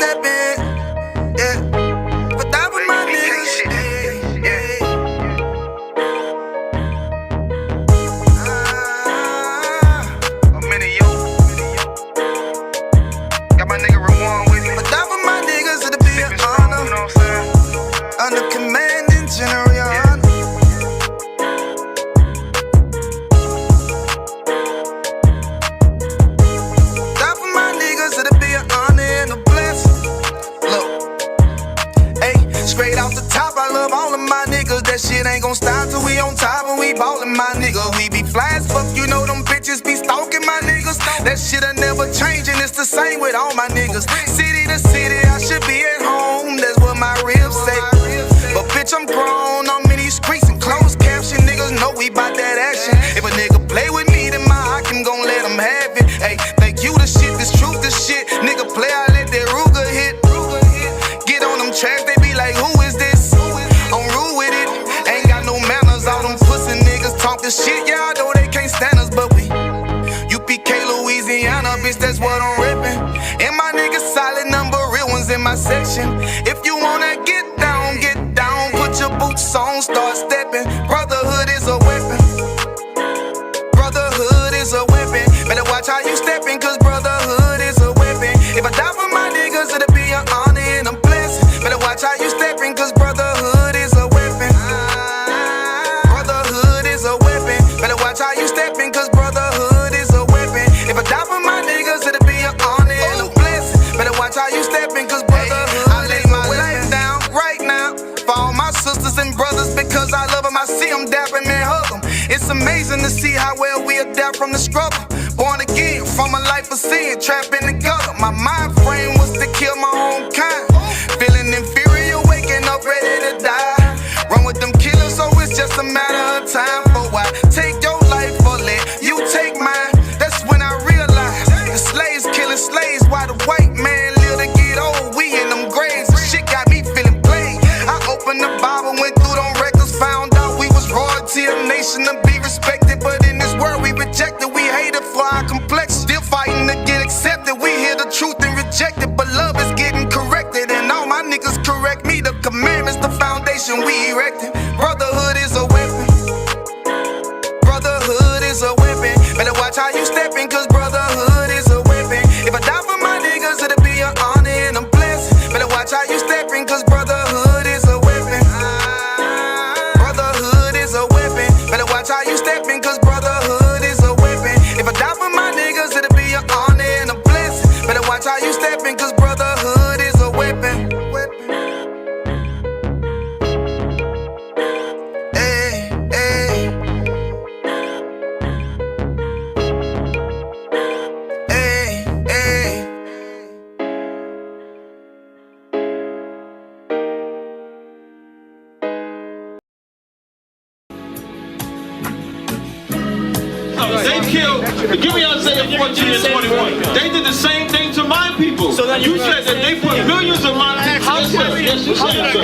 step in. Yeah. But that was my niggas. I'm in you. Got my nigga Ramon with me. But that was my niggas, it'll be an honor. You know what I'm saying? Under commanding General Honor. That for my niggas, it'll be an honor and a blessing. Look, hey, straight off the top, I love all of my niggas. That shit ain't gon' stop till we on top and we ballin', my nigga. We be fly as fuck, you know them bitches be stalking my niggas. That shit'll never change and it's the same with all my niggas. City to city, I should be at home, that's what my ribs say. But bitch, I'm grown, I'm in these streets and closed caption. Niggas know we bout that action. If a nigga play with me, then my Hakim gon' let him have it. Hey, think you the shit, this truth, this shit. Nigga play, I let that Ruger hit. Get on them tracks, they be like, who is this? I'm rude with it, ain't got no manners. All them pussy niggas talkin' shit, yeah, I know they can't stand us, but we UPK, Louisiana, bitch, that's what I'm rippin'. And my niggas solid, number real ones in my section. If you wanna get down, put your boots on, start steppin'. Brotherhood is a weapon. Brotherhood is a weapon. Better watch how you steppin', cause brotherhood is a weapon. If I die for my niggas, it'll be an honor and a blessing. Better watch how you steppin', cause brotherhood is a weapon. Brotherhood is a weapon. Better watch how you steppin', cause brotherhood is a weapon. If I die for my niggas, it'll be an honor and a blessing. Better watch how you steppin', cause brotherhood I lay my life down right now for all my sisters and brothers, because I love them. I see them dapping and hug them. It's amazing to see how well we adapt from the struggle. Born again from a life of sin, trapped in the gutter. My mind frame was to kill my own kind. Feeling inferior, waking up ready to die. Run with them killers, so it's just a matter of time. For I take your life or let you take mine. That's when I realized the slaves killing slaves while the white man live to get old. We in them graves, the shit got me feeling played. I opened the Bible, went through them records, found out we was royalty, a nation to be respected. But in this world we rejected, we hated for our complexion. Still fighting to get accepted, we hear the truth and reject it. But love is getting corrected, and all my niggas correct me. The commandments, the foundation we erected. Brotherhood is a weapon. Brotherhood is a weapon. Better watch how you steppin', cause brotherhood is a weapon. If I die for my niggas, it'll be an honor and a blessing. Better watch how you steppin', cause brotherhood is a weapon. Brotherhood is a weapon. Better watch how you steppin', cause brotherhood is a weapon. If I die for my niggas, it'll be an honor and a blessing. Better watch how you steppin', cause brotherhood is a weapon. Hey, hey. Hey, hey. They killed, give me Isaiah 14 and 21. They did the same thing to my people. So that you said that they put millions of my houses. Yes, you said so.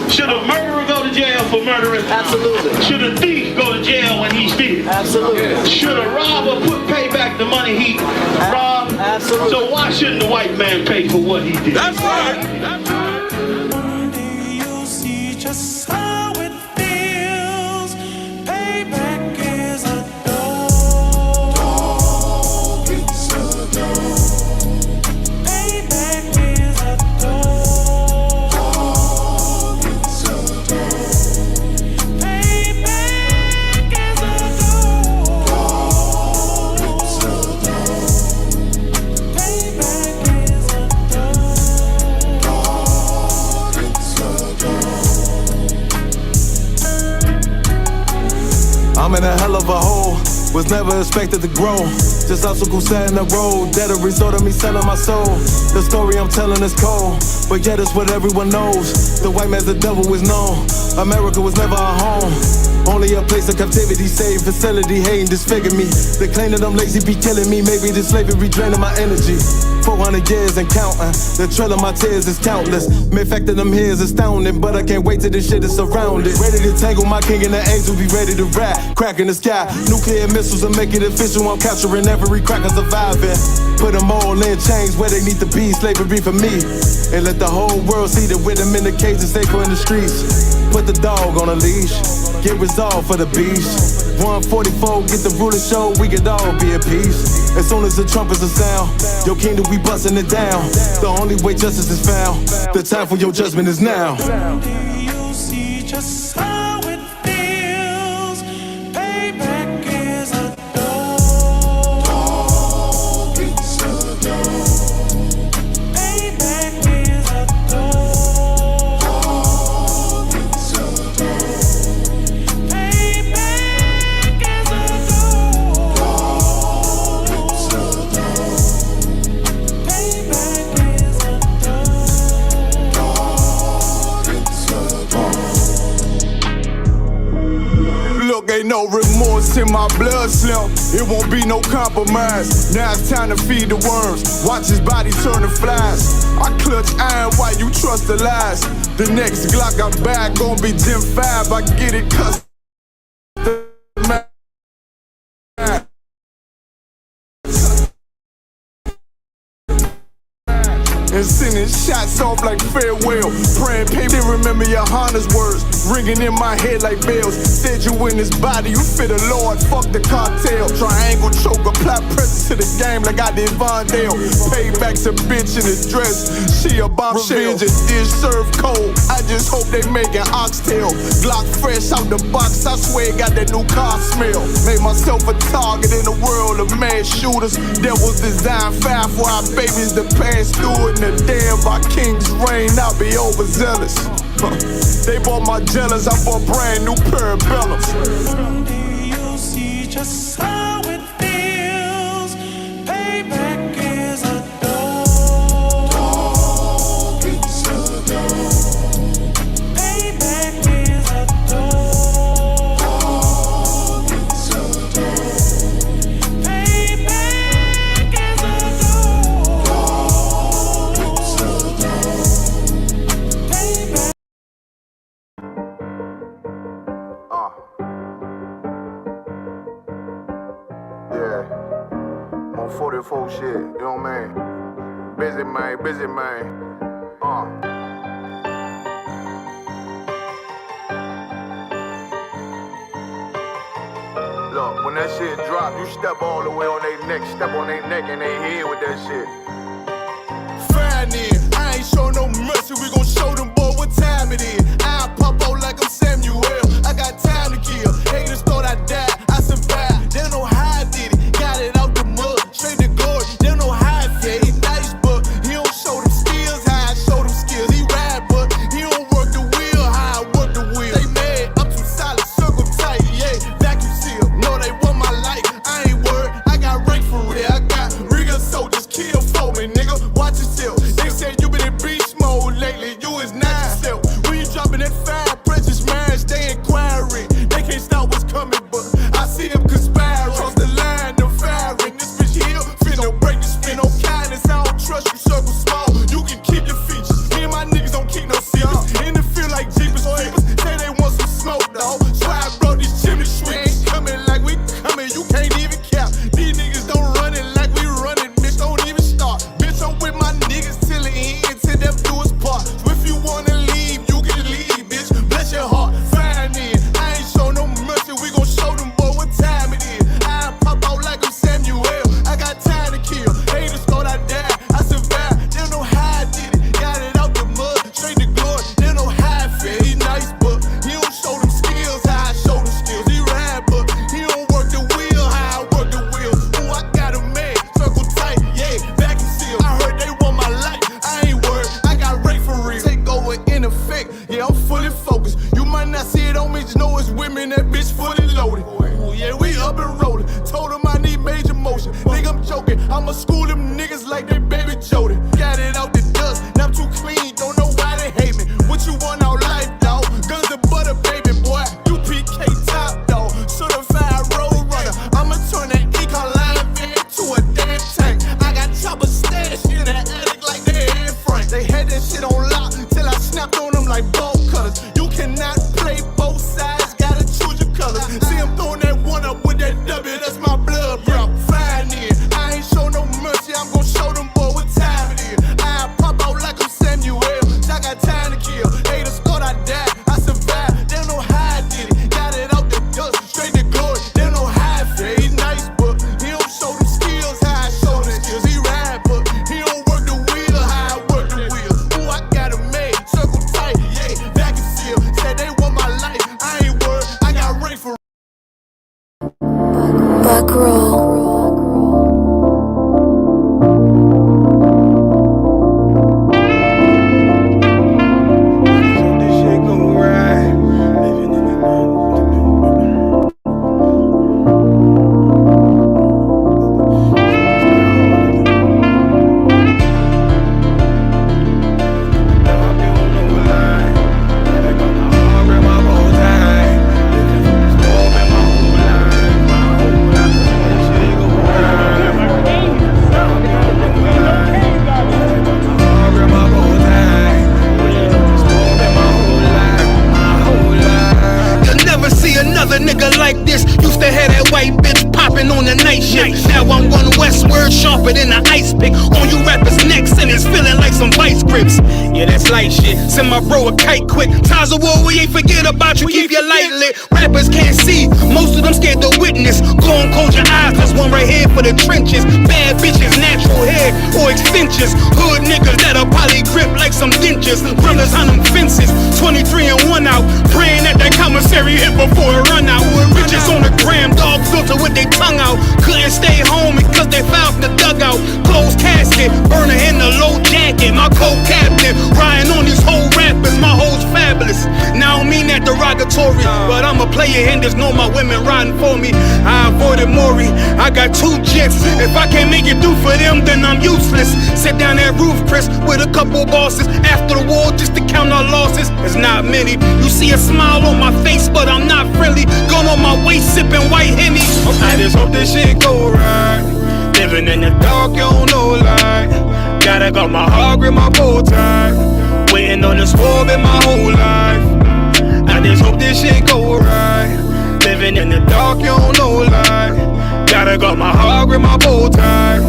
Should a murderer go to jail for murdering? Absolutely. Should a thief go to jail when he steals? Absolutely. Should a robber pay back the money he robbed? Absolutely. So why shouldn't the white man pay for what he did? That's right. That's right. One day you'll see just how it feels. Payback is a dog. It's a dog. Payback is a dog. It's a dog. Payback is a dog. It's a dog. Payback is a I'm in a hell of a hole, was never expected to grow. Just obstacles set in the road, that a result of me selling my soul. The story I'm telling is cold, but yet it's what everyone knows. The white man's the devil is known. America was never our home, only a place of captivity, safe facility, hating, disfigure me. They claim that I'm lazy, be killing me. Maybe the slavery draining my energy. 400 years and counting, the trail of my tears is countless. Main fact that I'm here is astounding, but I can't wait till this shit is surrounded. Ready to tangle my king and the angel, be ready to rap. Crack in the sky, nuclear missiles pistols and make it official. I'm capturing every cracker surviving. Put them all in chains where they need to be. Slavery for me. And let the whole world see that with them in the cage and safer in the streets. Put the dog on a leash. Get resolved for the beast. 144, get the ruler show, we could all be at peace. As soon as the trumpets are sound, your kingdom, we busting it down. The only way justice is found, the time for your judgment is now. Do you see just how it feels? Payback is a dog. It's a dog. Payback is a dog. It's a dog. Payback is a dog. It's a dog. Payback is a Look, ain't no remorse in my blood slim. It won't be no compromise. Now it's time to feed the worms. Watch his body turn to flies. I clutch iron while you trust the lies. The next Glock I'm back gon' be Gen 5. I get it custom. And sending shots off like farewell. Praying paper, remember your Honda's words ringing in my head like bells. Said you in this body, you fit a Lord, fuck the cartel. Triangle choke, apply pressure to the game like I did Vondale. Payback's a bitch in a dress, she a bombshell. Revenge is served cold, I just hope they making oxtail. Glock fresh out the box, I swear it got that new car smell. Made myself a target in a world of mass shooters. That was designed fire for our babies to pass through it. The day of our king's reign, I'll be overzealous. They bought my jealous, I bought brand new parabellums. Do you see just how it feels? Payback is a dog. It's a dog. Payback is a dog. It's a dog. Payback is a dog. It's a dog. Payback. Yeah, on 44 shit, you know what I mean? Busy man, busy man. Look, when that shit drop, you step all the way on their neck, step on their neck and they head with that shit. Fine then, I ain't show no mercy, we gon' show them boy what time it is. I pop out like I'm Samuel, I got time to kill. Haters thought I died, I survived. They don't know how I did it, got it out the mud, straight to glory. They don't know how I feel, he nice but he don't show them skills, how I show them skills. He ride but he don't work the wheel, how I work the wheel. They mad, I'm too solid, circle tight, yeah, vacuum seal. No, they want my life, I ain't worried, I got rank for real. I got real soldiers, kill for me, nigga, watch yourself. They said you been in beast mode lately, you is not yourself. When you dropping that fire, precious man, stay inquiring. They can't stop what's coming, but I see them conspiring. Cross the line, them firing. This bitch here, finna break the spin. No kindness, I don't trust you, circle small. You can keep your features. Me and my niggas don't keep no secrets. In the field like Jeepers Creepers. Say they want some smoke, dawg. So I brought these chimney sweeps. Coming like we coming, you can't even cap. These niggas don't run it like we run it, bitch, don't even start. Bitch, I'm with my niggas till the end, till them do us part. So if you wanna leave, you can leave, bitch. Bless your heart, fine then. I ain't show no mercy, we gon' show them boy what time it is. I pop out like I'm Samuel, I got time to kill. Haters thought I died, I survived. They don't know how I did it, got it out the mud, straight to glory. They don't know how I feel, he nice but he don't show them skills, how I show them skills. He ride but he don't work the wheel, how I work the wheel. Ooh, I got a man, circle tight, yeah, vacuum seal. I heard they want my life, I ain't worried, I got rank for real. Take over in effect, yeah, I'm fully focused. You might not see it on me, just know it's women, that bitch fully loaded. Ooh, yeah, we up and rolling. Told them I need major motion. Think I'm joking, I'ma school them niggas like they baby Jody. Got it out the dust, now I'm too clean, don't know why they hate me. What you want out life, dawg? Guns and butter, baby boy. You PK top, dawg. Certified road runner. I'ma turn that econ line van to a damn tank. I got chopper stash in the attic like they Anne Frank. They had that shit on lock till I snapped on them like bolt cutters. You cannot play both sides, gotta choose your colors. See, I'm throwing that one up with that W, that's my sharper than an ice pick. On you rappers' necks and it's feeling like some vice grips. Yeah, that's light shit. Send my bro a kite quick. Times of war, we ain't forget about you. Keep your light lit. Rappers can't see. Most of them scared to witness. Go and close your eyes. There's one right here for the trenches. Bad bitches, natural hair or extensions. Hood niggas that'll probably grip like some dentures. Brothers on them fences. 23 and 1 out. Praying that commissary hit before it run out. Bitches on the gram, dog filter with their tongue out. Couldn't stay home because they found the dugout. Closed casket, burner in the low jacket. My co-captain, riding on these whole rappers. My hoes fabulous. Now I don't mean that derogatory, but I'm a player and there's no my women riding for me. I avoided Maury, I got 2 jets. If I can't make it through for them, then I'm useless. Sit down that roof, Chris, with a couple bosses. After the war, just to count our losses. There's not many. You see a smile on my face, but I'm not friendly. Gun on my waist, sipping white Henny. I just hope this shit go right. Living in the dark, you don't know light. Gotta got my heart grip, my bow tie. Waiting on this war been my whole life. I just hope this shit go right. Living in the dark, you don't know light. Gotta got my heart grip, my bow tie.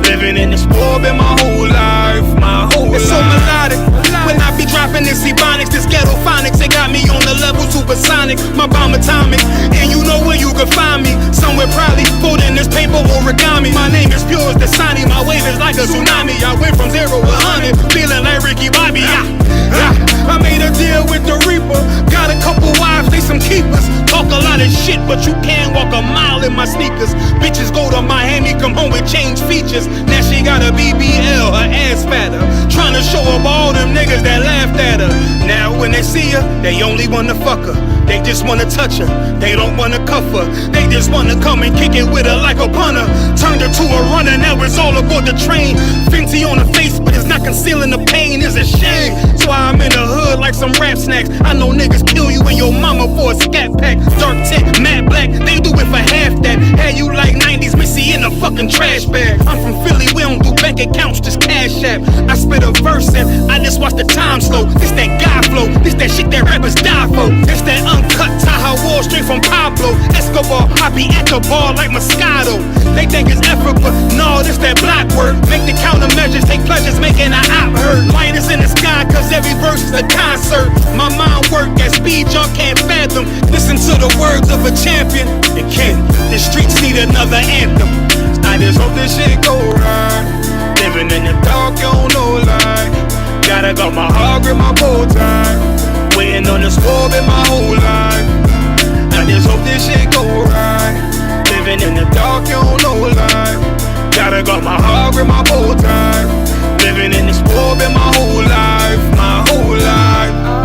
Living in this war been my whole life, my whole life. It's so melodic. When I be dropping this ebonics, this ghetto phonics, it got me on the level supersonic. My bomb atomic, and you know where you can find me. Somewhere probably folding this paper origami. My name is pure as the Dasani, my wave is like a tsunami. I went from 0 to 100, feeling like Ricky Bobby. I made a deal with the Reaper. Got a couple wives, they some keepers. Talk a lot of shit, but you can't walk a mile in my sneakers. Bitches go to Miami, come home with change features. Now she got a BBL, her ass fatter. Tryna show up all them niggas that laughed at her. Now when they see her, they only wanna fuck her. They just wanna touch her, they don't wanna cuff her. They just wanna come and kick it with her like a punter. Turned her to a runner, now it's all aboard the train. Fenty on her face, but it's not concealing the pain, it's a shame. So I'm in the hood like some rap snacks. I know niggas kill you and your mama for a scat pack. Dark tint, matte black, they do it for half that. Had you like 90s Missy in a fucking trash bag. I'm from Philly, we don't do bank accounts, just cash app. I spit a verse and I just watch the time slow. This that guy flow, this that shit that rappers die for. This that uncut Taha Wall straight from Pablo Escobar. I be at the bar like Moscato. They think it's effort, but no, this that block work. Make the countermeasures, take pleasures, making an op hurt. Lighters in the sky, cause every verse is a concert. My mind work at speed y'all can't fathom. Listen to the words of a champion. It can't, the streets need another anthem. I just hope this shit go right. Living in the dark, you don't know light. Gotta got my heart grip, my bow tie. Waiting on this war in my whole life. I just hope this shit go right. Living in the dark, you don't know light. Gotta got my heart grip, my bow tie. Living in this war in my whole life, my whole life.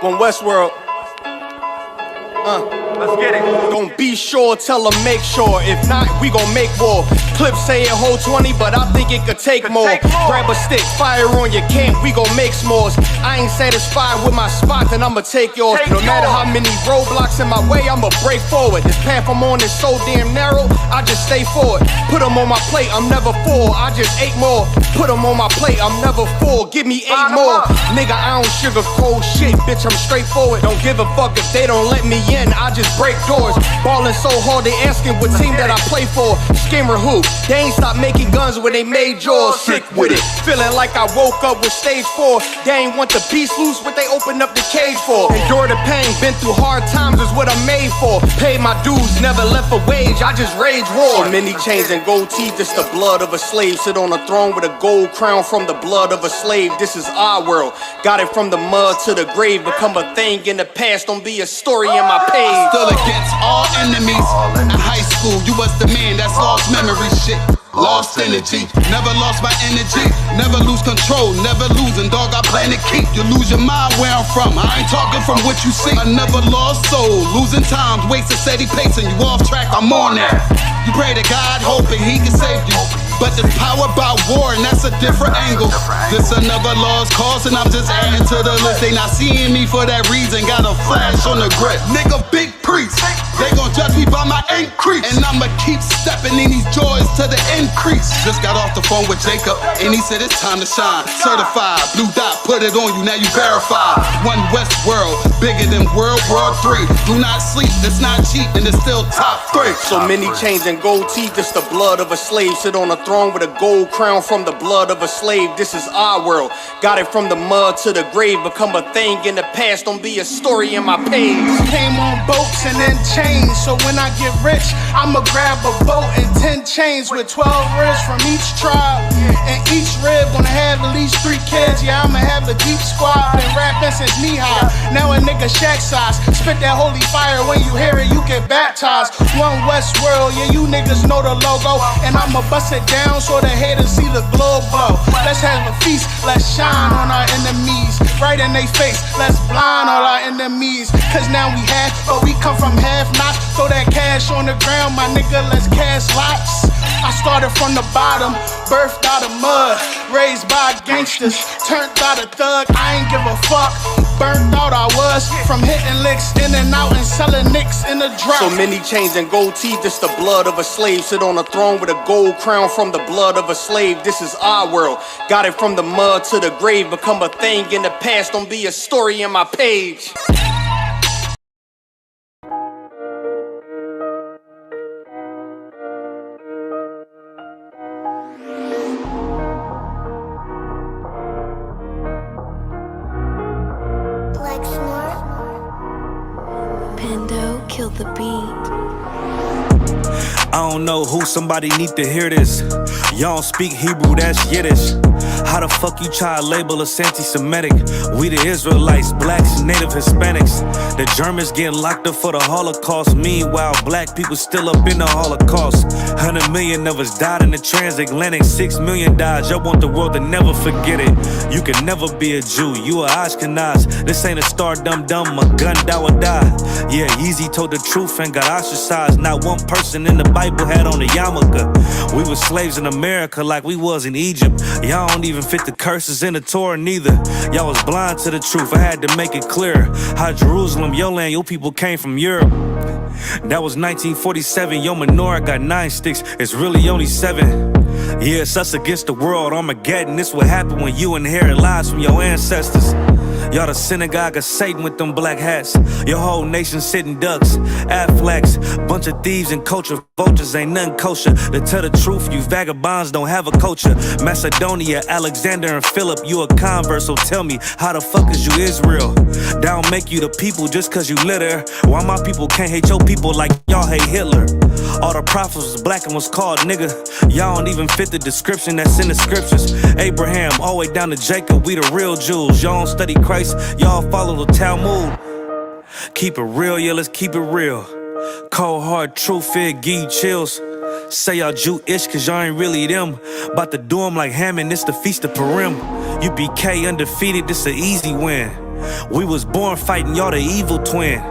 When Westworld, let's get it. Gon' be sure, tell them make sure. If not, we gon' make war. Clips say it hold 20, but I think it could take more. Grab a stick, fire on your camp, we gon' make s'mores. I ain't satisfied with my spot, then I'ma take yours. No matter how many roadblocks in my way, I'ma break forward. This path I'm on is so damn narrow, I just stay forward. Put them on my plate, I'm never full, I just ate more. Put them on my plate, I'm never full, give me 8 more. Nigga, I don't sugarcoat shit, bitch, I'm straightforward. Don't give a fuck if they don't let me in, I just break doors. Ballin' so hard, they asking what team that I play for. Scammer who? They ain't stopped making guns when they made yours. Sick with it, feeling like I woke up with stage 4. They ain't want the beast loose, what they opened up the cage for. Endure the pain, been through hard times is what I'm made for. Paid my dues, never left a wage, I just rage war. So many chains and gold teeth, it's the blood of a slave. Sit on a throne with a gold crown from the blood of a slave. This is our world, got it from the mud to the grave. Become a thing in the past, don't be a story in my page. Still against all enemies. In high school, you was the man that's lost memory shit. Lost energy, never lost my energy. Never lose control, never losing, dog, I plan to keep. You lose your mind where I'm from, I ain't talking from what you see. I never lost soul, losing times, wasting steady pace and you off track, I'm on that. You pray to God, hoping he can save you. But it's powered by war, and that's a different angle. This another lost cause, and I'm just adding to the list. They not seeing me for that reason. Got a flash on the grip. Nigga, big priest. They gon' judge me by my increase. And I'ma keep stepping in these joys to the increase. Just got off the phone with Jacob, and he said it's time to shine. Certified, blue dot, put it on you, now you verified. One West world, bigger than World War III. Do not sleep, it's not cheap, and it's still top 3. So many chains and gold teeth, it's the blood of a slave. Sit on a throne with a gold crown from the blood of a slave. This is our world, got it from the mud to the grave. Become a thing in the past, don't be a story in my page. Came on boats and then chains, so when I get rich, I'ma grab a boat and 10 chains with 12 ribs from each tribe. And each rib gonna have at least 3 kids. Yeah, I'ma have a deep squad. Been rapping since knee high. Now a nigga shack size. Spit that holy fire, when you hear it, you get baptized. One West world, yeah, you niggas know the logo. And I'ma bust it down so the haters see the glow glow. Let's have a feast, let's shine on our enemies. Right in they face, let's blind all our enemies. Cause now we half, but we come from half knots. Throw that cash on the ground, my nigga, let's cast lots. I started from the bottom, birthed out of mud, raised by gangsters, turned out a thug. I ain't give a fuck, burnt out I was, from hitting licks in and out and selling nicks in the drop. So many chains and gold teeth, it's the blood of a slave. Sit on a throne with a gold crown from the blood of a slave. This is our world, got it from the mud to the grave. Become a thing in the past, don't be a story in my page. Pando killed the beat. I don't know who, somebody need to hear this. Y'all don't speak Hebrew, that's Yiddish. How the fuck you try to label us anti-Semitic? We the Israelites, blacks, native Hispanics. The Germans getting locked up for the Holocaust. Meanwhile, black people still up in the Holocaust. 100 million of us died in the transatlantic. 6 million died, y'all want the world to never forget it. You can never be a Jew, you a Ashkenaz. This ain't a star dum-dum, a gun that would die. Yeah, Yeezy told the truth and got ostracized. Not one person in the Bible had on a yarmulke. We were slaves in America like we was in Egypt. Y'all don't even fit the curses in the Torah neither. Y'all was blind to the truth, I had to make it clear. How Jerusalem, your land, your people came from Europe. That was 1947, your menorah got 9 sticks, it's really only 7. Yeah, it's us against the world, Armageddon. This what happened when you inherit lies from your ancestors. Y'all the synagogue of Satan with them black hats. Your whole nation sitting ducks, Aflacs. Bunch of thieves and culture vultures, ain't nothing kosher. To tell the truth, you vagabonds don't have a culture. Macedonia, Alexander and Philip, you a convert, so tell me, how the fuck is you Israel? That don't make you the people just cause you litter. Why my people can't hate your people like y'all hate Hitler? All the prophets was black and was called nigga. Y'all don't even fit the description that's in the scriptures. Abraham, all the way down to Jacob, we the real Jews. Y'all don't study Christ, y'all follow the Talmud. Keep it real, yeah, let's keep it real. Cold hard truth, it give you chills. Say y'all Jewish cause y'all ain't really them. About to do them like Hammond, it's the Feast of Purim. UPK undefeated, this an easy win. We was born fighting, y'all the evil twin.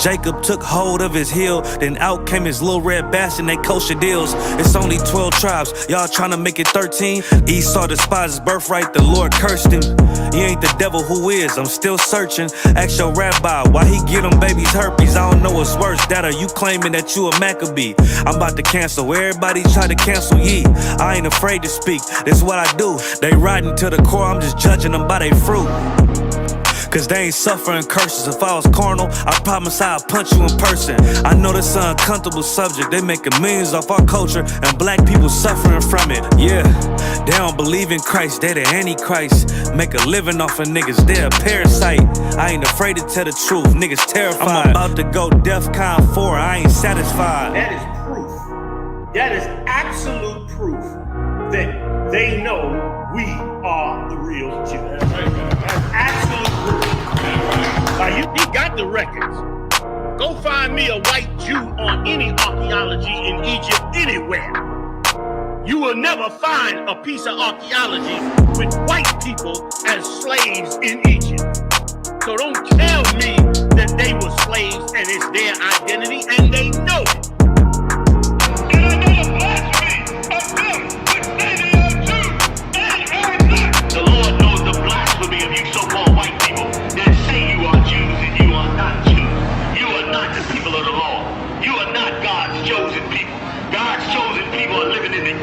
Jacob took hold of his heel, then out came his little red bastard and they kosher deals. It's only 12 tribes, y'all trying to make it 13. Esau despised his birthright, the Lord cursed him. He ain't the devil, who is? I'm still searching. Ask your rabbi, why he get them babies herpes? I don't know what's worse, that or you claiming that you a Maccabee. I'm about to cancel, everybody try to cancel ye. I ain't afraid to speak, that's what I do. They riding to the core, I'm just judging them by their fruit. Cause they ain't suffering curses. If I was carnal, I promise I'd punch you in person. I know this is an uncomfortable subject. They making millions off our culture and black people suffering from it. Yeah, they don't believe in Christ, they the Antichrist. Make a living off of niggas, they a parasite. I ain't afraid to tell the truth, niggas terrified. I'm about to go DEFCON 4, I ain't satisfied. That is proof. That is absolute proof that they know we are the real Jews. That's absolute proof. He got the records. Go find me a white Jew on any archaeology in Egypt anywhere. You will never find a piece of archaeology with white people as slaves in Egypt. So don't tell me that they were slaves and it's their identity, and they know it. And I know the blasphemy of them.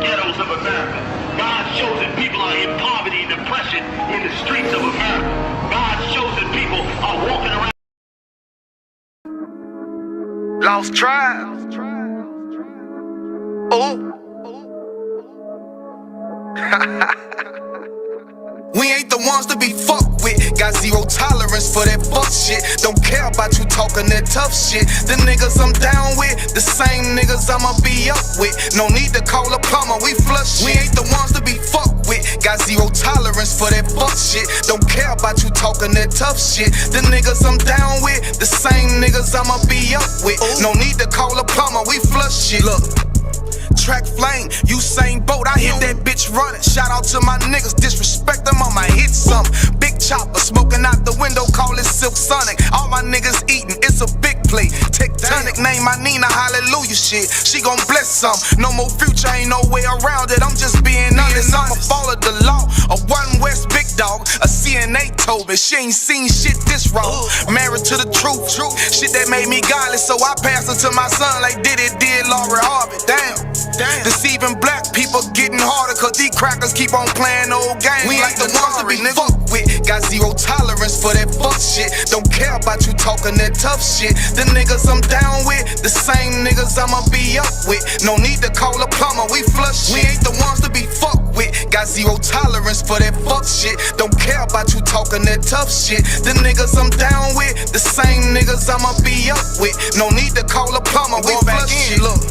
ghettos of America. God's chosen people are in poverty and depression in the streets of America. God's chosen people are walking around. Lost tribe. Oh. We ain't the ones to be fucked with. Got zero tolerance for that fuck shit. Don't care about you talking that tough shit. The niggas I'm down with, the same niggas I'ma be up with. No need to call a plumber, we flush. We ain't the ones to be fucked with. Got zero tolerance for that fuck shit. Don't care about you talking that tough shit. The niggas I'm down with, the same niggas I'ma be up with. No need to call a plumber, we flush shit. Look. Track flame, Usain Bolt, I hit that bitch running. Shout out to my niggas, disrespect them, I'ma hit some. Big chopper, smoking out the window, call it Silk Sonic. All my niggas eating, it's a big plate. Tectonic, name my Nina, hallelujah shit. She gon' bless some, no more future, ain't no way around it. I'm just being honest, I'ma follow the law. A One West big dog, a CNA told me she ain't seen shit this raw. Married to the truth, shit that made me godless, so I passed it to my son like Diddy did Laurie Harvey. Damn. Deceiving black people getting harder, cause these crackers keep on playing old games. We ain't the ones to be fucked with. Got zero tolerance for that fuck shit. Don't care about you talking that tough shit. The niggas I'm down with, the same niggas I'ma be up with. No need to call a plumber, we flush. We ain't the ones to be fucked with. Got zero tolerance for that fuck shit. Don't care about you talking that tough shit. The niggas I'm down with, the same niggas I'ma be up with. No need to call a plumber, we flush shit. Look.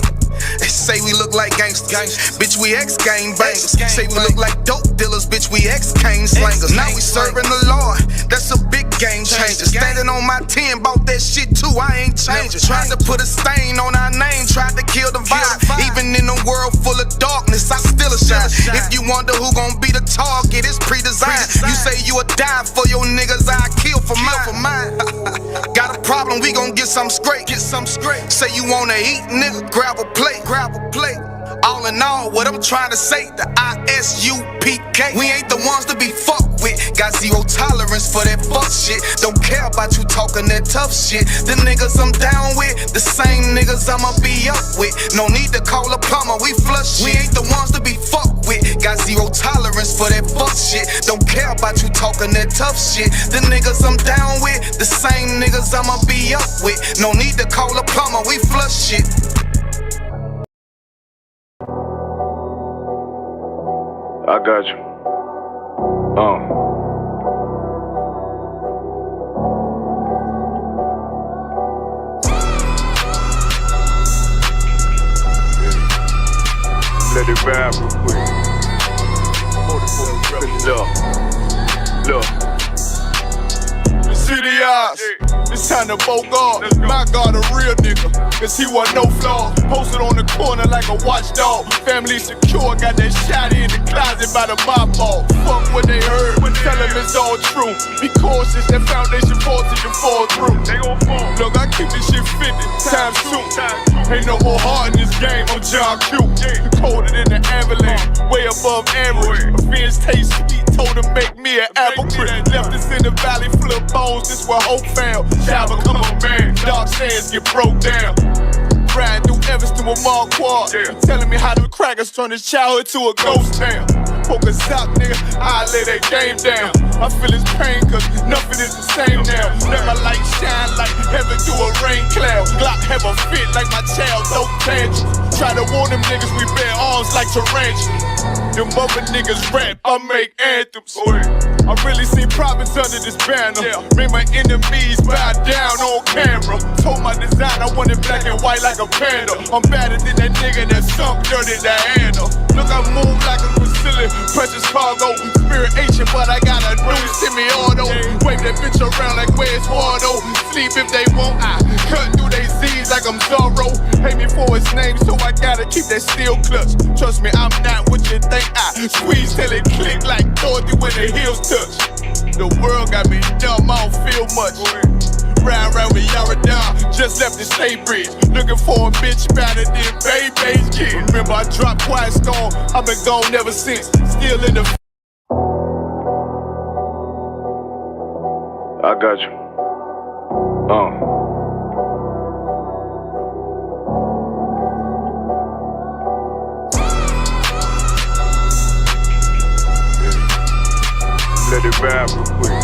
They say we look like gangsters, bitch we ex-gang bangers. Say we look like dope dealers, bitch we ex-cane slangers. Now we serving the Lord, that's a big game changer. Standing on my 10, bought that shit too, I ain't changing. Tried to put a stain on our name, tried to kill the vibe. Even in a world full of darkness, I still a shine. If you wonder who gon' be the target, it's pre-designed. You say you would die for your niggas, I kill for mine. Got a problem, we gon' get some straight. Say you wanna eat, nigga, grab a plate. All in all, what I'm trying to say, the ISUPK. We ain't the ones to be fucked with. Got zero tolerance for that fuck shit. Don't care about you talking that tough shit. The niggas I'm down with, the same niggas I'ma be up with. No need to call a plumber, we flush. We ain't the ones to be fucked with. Got zero tolerance for that fuck shit. Don't care about you talking that tough shit. The niggas I'm down with, the same niggas I'ma be up with. No need to call a plumber, we flush shit. I got you. Let it vibe real quick. Look. The city eyes. It's time to Bogart. My God, a real nigga. Cause he wasn't no flaw. Posted on the corner like a watchdog. Family secure, got that shot in the closet by the mob ball. Fuck what they heard, tell them it's all true. Be cautious, that foundation falls if you fall through. They gon' fall. Look, I keep this shit 50 times 2. Ain't no more heart in this game, I'm John Q. Colder than the avalanche, way above average. Offense taste sweet, told him make me an apple crisp. Left us in the valley full of bones, this where hope found. Java, come on, man. Dark sands get broke down. Riding through Evanston with Mark Quad. Telling me how them crackers turn his childhood to a ghost town. Poke a sock, nigga, I lay that game down. I feel his pain, cause nothing is the same now. Let my light shine like heaven through a rain cloud. Glock have a fit like my child, no tangents. Try to warn them niggas, we bear arms like tarantulas. Them other niggas rap, I make anthems. I really seen profits under this banner. Made my enemies bow down on camera. Told my design I wanted black and white like a panda. I'm better than that nigga that sunk dirty Diana. Look, I move like a Brazilian, precious cargo. Spirit ancient, but I got a new semi-auto. Wave that bitch around like where's Waldo. Sleep if they won't, I cut through they Z's like I'm Zorro. Hate me for his name, so I gotta keep that steel clutch. Trust me, I'm not what you think. I squeeze till it click like Dorothy when the heels touch. The world got me dumb, I don't feel much. Round with Yaradon, just left the state bridge. Looking for a bitch better than Baby's kid. Remember I dropped Quiet Storm, I've been gone ever since. Still in the I got you. Let it rap real quick.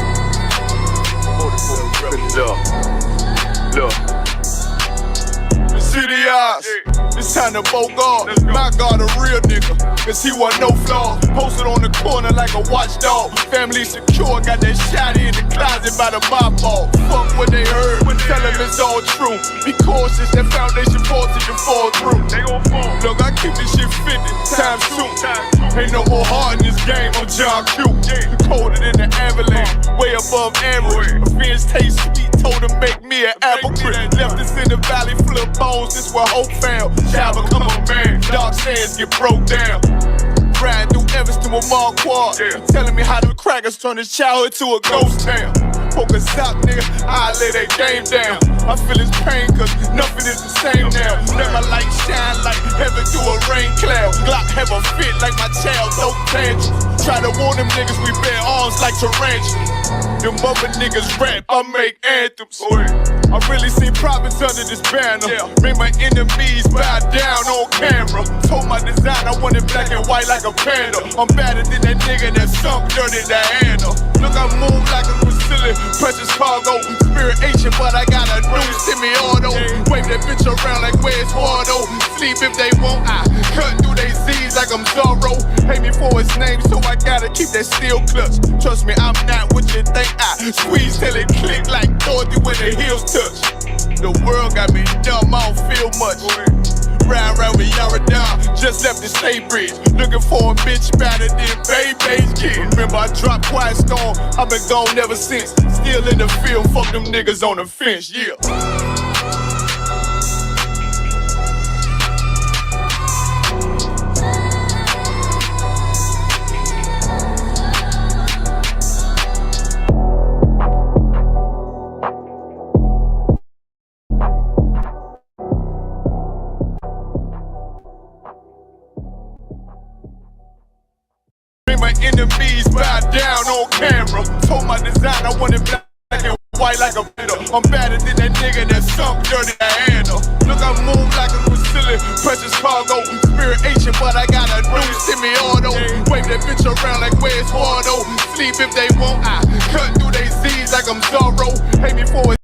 Look. The city eyes. It's time to bogart. My God, a real nigga. Cause he wasn't no flaw. Posted on the corner like a watchdog. Family secure. Got that shotty in the closet by the mob ball. Fuck what they heard. Tell them it's all true. Be cautious. That foundation falls till you fall through. They gon' fall. Look, I keep this shit 50 times 2. Ain't no more heart in this game. I'm John Q. Colder than the avalanche. Way above average. Offense taste sweet. Told him make me an apple crisp. Left us in the valley full of bones. This where hope found. Child become a man. Dark sands get broke down. Riding through Evanston with Mark Quad. Telling me how them crackers turn his childhood to a ghost town. Focus out, nigga, I lay that game down. I feel his pain, cause nothing is the same now. Let my light shine like heaven through a rain cloud. Glock have a fit like my child, no tangents. Try to warn them niggas, we bear arms like tarantulas. Them other niggas rap, I make anthems. I really seen prophets under this banner. Made my enemies bow down on camera. Told my design I wanted black and white like a panda. I'm better than that nigga that sunk dirty Diana. Look, I move like a Brazilian, precious cargo. Spirit ancient, but I got a new semi-auto. Wave that bitch around like where's Waldo. Sleep if they want, I cut through they Z's like I'm Zorro. Pay me for his name, so I gotta keep that steel clutch. Trust me, I'm not what you think. I squeeze till it click like Dorothy when the heels touch. The world got me dumb, I don't feel much. Round with Yaradon, just left the state bridge. Looking for a bitch better than Baby's kid. Remember I dropped Quiet Storm, I've been gone ever since. Still in the field, fuck them niggas on the fence, yeah. My enemies bow down on camera. Told my design I wanted black and white like a panda. I'm better than that nigga that sunk dirty Diana. Look, I move like a Brazilian, precious cargo. Spirit ancient, but I got a new semi-auto. Wave that bitch around like where's Waldo. Sleep if they want, I cut through they Z's like I'm Zorro. Pay me for it.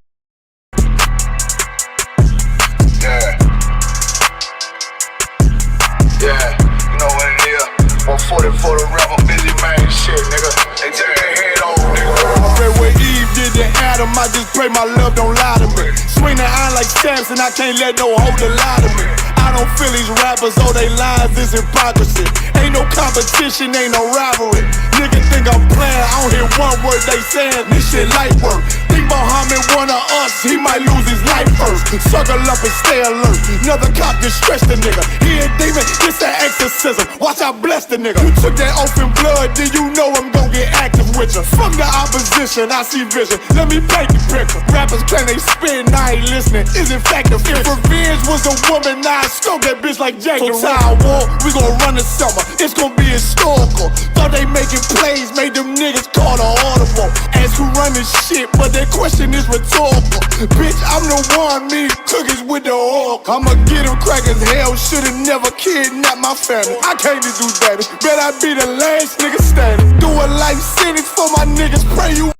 Yeah, you know what it is. 140 for the rapper, busy man, shit, nigga. They take their head off, nigga. I pray where Eve did to Adam, I just pray my love don't lie to me. Swing the iron like Samson, I can't let no holder lie to me. I don't feel these rappers, oh they lies, this hypocrisy. Ain't no competition, ain't no rivalry. Nigga think I'm playing, I don't hear one word they saying, this shit light work. Think Muhammad one of us, he might lose his life first. Suckle up and stay alert, another cop just stretch the nigga. He a demon, this that exorcism, watch I bless the nigga. You took that open blood, then you know I'm gon' get active with you. From the opposition, I see vision, let me paint the picture. Rappers claim they spit, I ain't listening, is in fact a if revenge was a woman, now I stroke that bitch like Jack the Ripper. War, we gon' run the summer, it's gon' be historical. Thought they making plays, made them niggas call the audible. Ask who run this shit, but that question is rhetorical. Bitch, I'm the one, me cookies with the oil. I'ma get them crackers, hell, should've never kidnapped my family. I can't just do that, bet I be the last nigga standing. Do a life sentence for my niggas, pray you.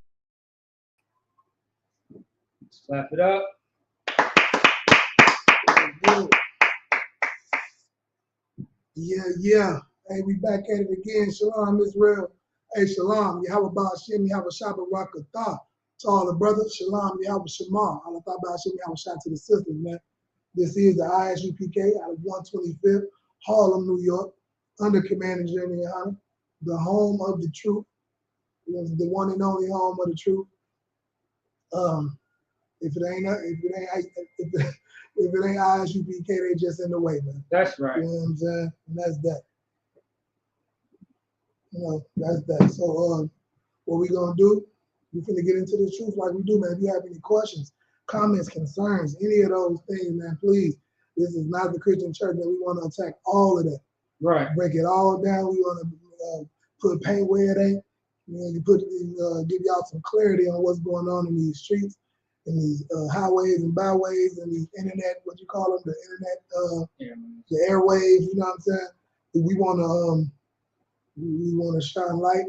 Clap it up. Yeah. Hey, we back at it again. Shalom, Israel. Hey, shalom. Yahweh Ba'ashem, Yahweh Shabbat Rakatah. To all the brothers, shalom, Yahweh Shema. Allah Ba'ashem, Yahweh Shabbat to the sisters, man. This is the ISUPK out of 125th, Harlem, New York, under Commander Jeremy Hunter, the home of the truth. The one and only home of the truth. If it ain't ISUPK, they just in the way, man. That's right. You know what I'm saying? And that's that. You know, that's that. So what we gonna do? We finna get into the truth like we do, man. If you have any questions, comments, concerns, any of those things, man, please. This is not the Christian church that we want to attack all of that. Right. Break it all down. We want to put paint where it ain't. You know, give y'all some clarity on what's going on in these streets, in these highways and byways, and these internet, what you call them, the internet, the airwaves. You know what I'm saying? We want to shine light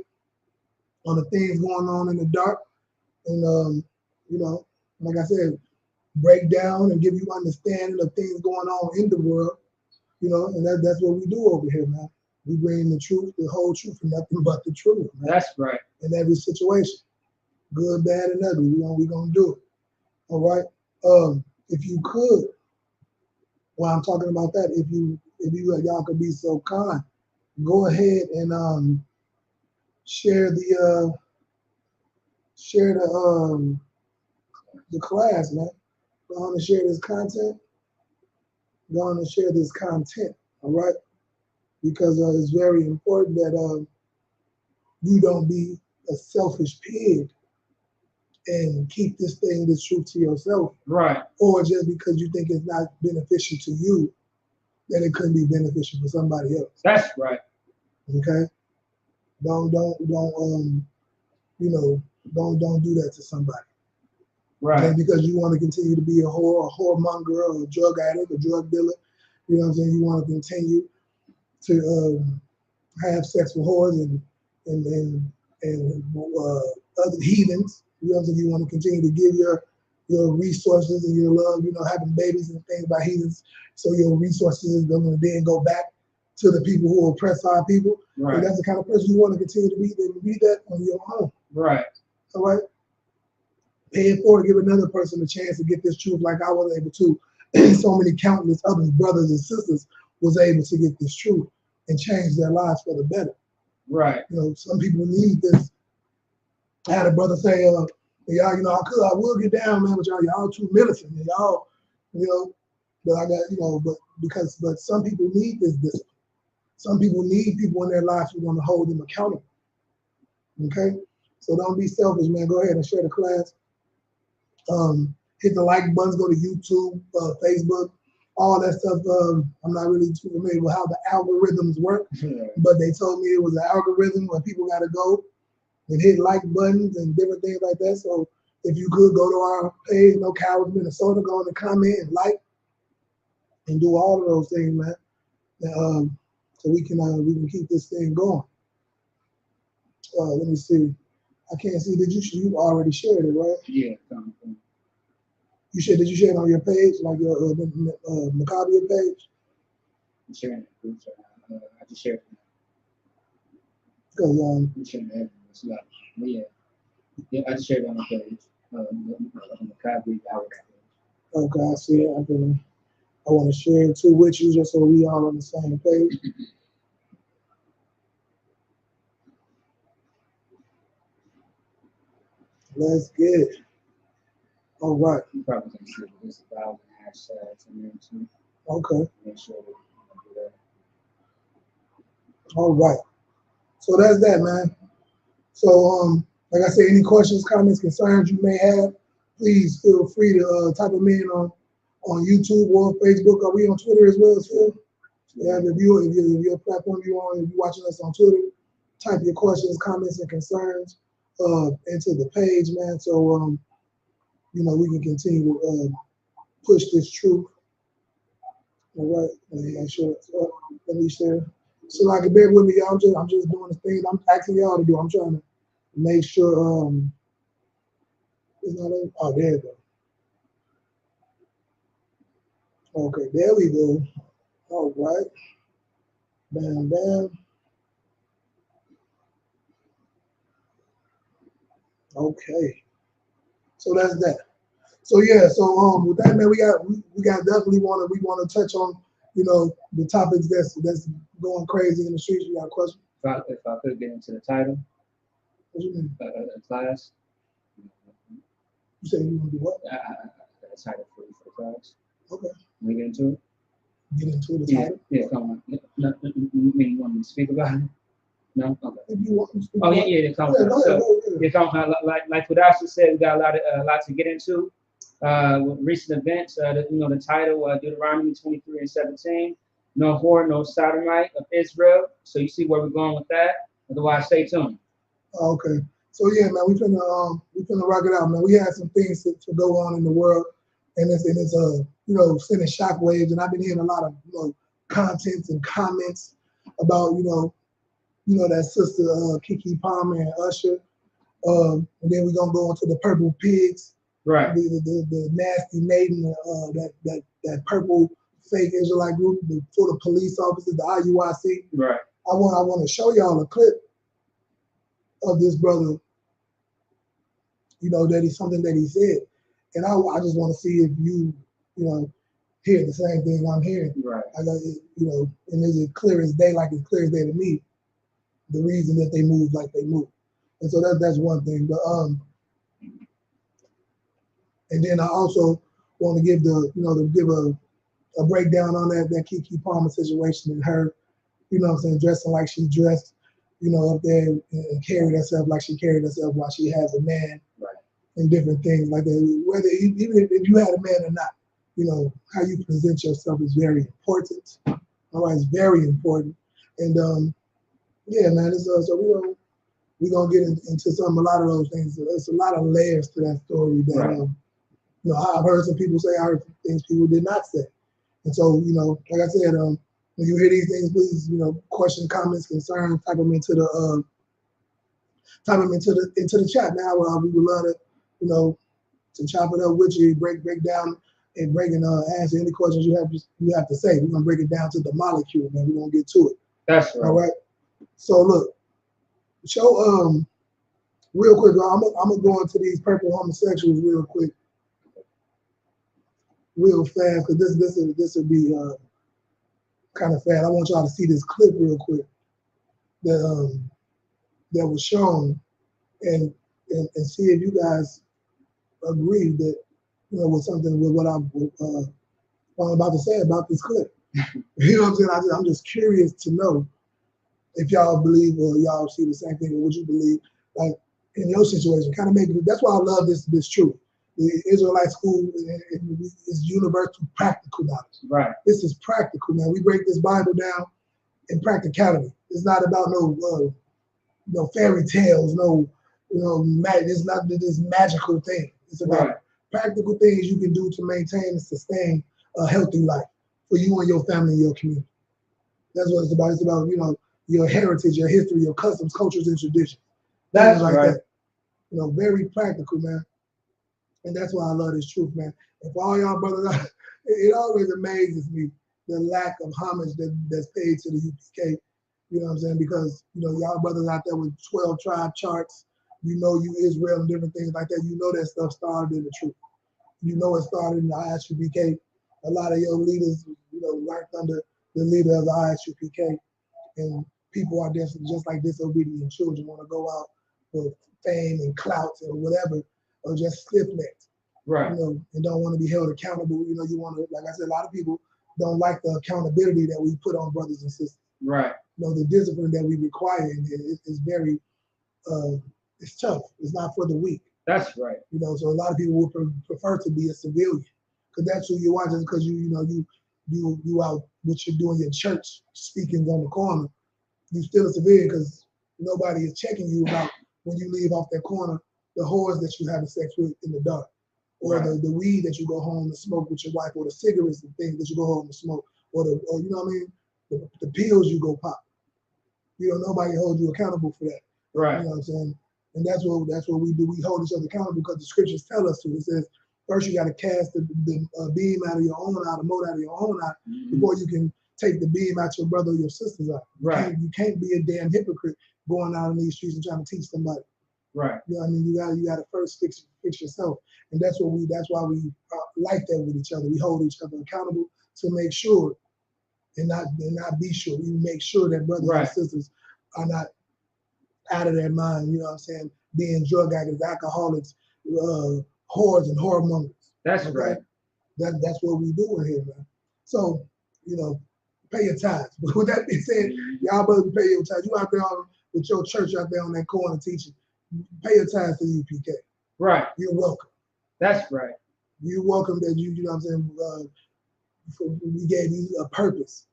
on the things going on in the dark, and you know, like I said, break down and give you understanding of things going on in the world, you know, and that's what we do over here, man. We bring the truth, the whole truth, and nothing but the truth, man. That's right. In every situation, good, bad, and ugly, we gonna do it. All right. If you could, while I'm talking about that, if y'all could be so kind, go ahead and share the class, man. Go on and share this content. Go on and share this content. All right. Because it's very important that you don't be a selfish pig and keep this truth to yourself. Right. Or just because you think it's not beneficial to you, that it couldn't be beneficial for somebody else. That's right. Okay? Don't do that to somebody. Right. And because you want to continue to be a whoremonger or a drug addict, a drug dealer, you know what I'm saying? You want to continue to have sex with whores and other heathens. You know what I'm saying? You want to continue to give your resources and your love, you know, having babies and things by heathens. So your resources is going to then go back to the people who oppress our people. Right. And that's the kind of person you want to continue to be. Then be that on your own. Right. All right. Pay it forward, give another person a chance to get this truth like I was able to. And so many countless other brothers and sisters was able to get this truth and change their lives for the better. Right. You know, some people need this. I had a brother say, y'all, you know, I will get down, man, but y'all too militant, and y'all, you know, but I got, you know, but some people need this discipline. Some people need people in their lives who want to hold them accountable. Okay? So don't be selfish, man. Go ahead and share the class. Hit the like buttons, go to YouTube, Facebook, all that stuff. I'm not really too familiar with how the algorithms work, but they told me it was an algorithm where people got to go and hit like buttons and different things like that. So if you could go to our page, No Cowards Minnesota, go in the comment and like and do all of those things, man. And, so we can keep this thing going. Let me see. I can't see. You already shared it, right? Yeah. Did you share it on your page, like your Maccabi page? I'm sharing it. I just shared it. Because I'm sharing it. Yeah, I just shared it on my page. Maccabi. Okay, I see it. I want to share it too with you, just so we all on the same page. Let's get it. All right. You probably can see this 1,000 hashtags in there too. Okay. Make sure we do that. All right. So that's that, man. So, like I said, any questions, comments, concerns you may have, please feel free to type them in on YouTube or Facebook. Are we on Twitter as well, Phil? Yeah, if your platform you're on, if you're watching us on Twitter, type your questions, comments, and concerns into the page, man. So, you know, we can continue to push this truth. All right, let me make sure it's up. Let me share. So, like, bear with me, y'all. I'm just doing the things I'm asking y'all to do. I'm trying to make sure it's not. Oh, there you go. Okay, there we go. All right. Bam, bam. Okay. So that's that. So yeah. So with that, man, we got definitely want to touch on, you know, the topics that's going crazy in the streets. You got a question? If I could get into the title. What do you mean? Class. You say you want to do what? The title for the class. Okay. Can we get into it? Get into the title? Yeah, come on. You want me to speak about it? No? Okay. If you want to speak go ahead. Like what Asher said, we got a lot to get into. With recent events, the title, Deuteronomy 23:17, no whore, no sodomite of Israel. So you see where we're going with that. Otherwise, stay tuned. Okay. So yeah, man, we finna rock it out, man. We had some things to go on in the world, and it's you know, sending shockwaves, and I've been hearing a lot of, you know, contents and comments about, you know that sister Kiki Palmer and Usher, And then we're gonna go into the purple pigs. Right. The nasty maiden, that purple fake Israelite group for the police officers, the IUIC. Right. I want to show y'all a clip of this brother. You know, that is something that he said, and I just want to see if you hear the same thing I'm hearing. Right. And is it clear as day, like it's clear as day to me, the reason that they move like they move. And so that's one thing. But and then I also want to give a breakdown on that Keke Palmer situation and her, dressing like she dressed, up there and carried herself like she carried herself while she has a man, right, and different things like that. Whether even if you had a man or not, how you present yourself is very important. All right, it's very important. And yeah, man, so we're gonna get into a lot of those things. There's a lot of layers to that story that right. I've heard some people say, I heard things people did not say. And so, like I said, when you hear these things, please, question, comments, concerns, type them into the chat. Now, we would love to, to chop it up with you, break down and answer any questions you have to say. We're gonna break it down to the molecule, man. We're gonna get to it. That's right. All right. So look, show real quick. I'm gonna go into these purple homosexuals real quick, real fast, because this will be kind of fast. I want y'all to see this clip real quick that was shown, and see if you guys agree that with something with what I'm about to say about this clip. You know what I'm saying? I'm just curious to know if y'all believe or y'all see the same thing or what you believe, like in your situation. Kind of make it. That's why I love this truth. The Israelite school is universal practical knowledge. Right. This is practical, man. We break this Bible down in practicality. It's not about no fairy tales, it's not this magical thing. It's about practical things you can do to maintain and sustain a healthy life for you and your family and your community. That's what it's about. It's about, your heritage, your history, your customs, cultures, and traditions. That's like right. that. Very practical, man. And that's why I love this truth, man. And for all y'all brothers, it always amazes me the lack of homage that's paid to the UPK. You know what I'm saying? Because, y'all brothers out there with 12 tribe charts, you Israel and different things like that, that stuff started in the truth. It started in the ISUPK. A lot of your leaders, worked under the leader of the ISUPK. And people are just like disobedient children, want to go out for fame and clout or whatever, or just stiff-necked. Right. And don't want to be held accountable. You want to, like I said, a lot of people don't like the accountability that we put on brothers and sisters. Right. The discipline that we require is very, it's tough. It's not for the weak. That's right. So a lot of people would prefer to be a civilian, because that's who you are. Just because you out what you're doing in church, speakings on the corner, you still a civilian, because nobody is checking you about when you leave off that corner, the whores that you having sex with in the dark, or the weed that you go home to smoke with your wife, or the cigarettes and things that you go home to smoke, or you know what I mean, the pills you go pop. Nobody holds you accountable for that. Right. You know what I'm saying? And that's what we do. We hold each other accountable because the scriptures tell us to. It says, first you got to cast the beam out of your own eye, the mote out of your own eye, before you can take the beam out your brother or your sister's eye. Right. You can't be a damn hypocrite going out in these streets and trying to teach somebody. Right. You know what I mean? You got to first fix yourself, and that's why we like that with each other. We hold each other accountable to make sure, and not be sure. We make sure that brothers and sisters are not out of their mind. You know what I'm saying? Being drug addicts, alcoholics, whores and whoremongers. That's right. That's what we do in here, man. So, pay your tithes. But with that being said, y'all brothers pay your tithes. You out there with your church out there on that corner teaching, pay your tithes to the UPK. Right. You're welcome. That's right. You're welcome that you know what I'm saying, we gave you a purpose.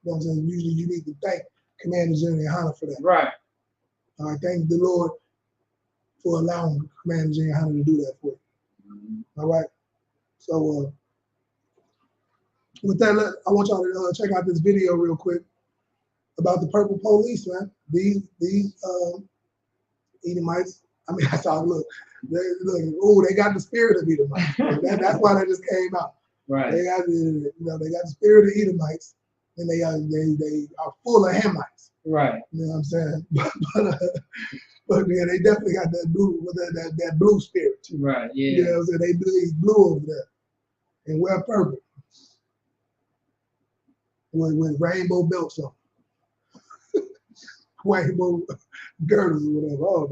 You know what I'm saying? Usually you need to thank Commander General Yohana for that. Right. All right, thank the Lord for allowing Commander General Yohana to do that for you. All right. So with that, I want y'all to check out this video real quick about the Purple Police, man. These Edomites. I mean, I saw, look, they got the spirit of Edomites. That's why that just came out. Right. They got, they got the spirit of Edomites, and they are full of Hamites. Right. You know what I'm saying? But yeah, they definitely got that blue, that blue spirit too. Right. Yeah. You know what I'm saying? They blue over there and wear purple with rainbow belts on, rainbow girdles or whatever. I don't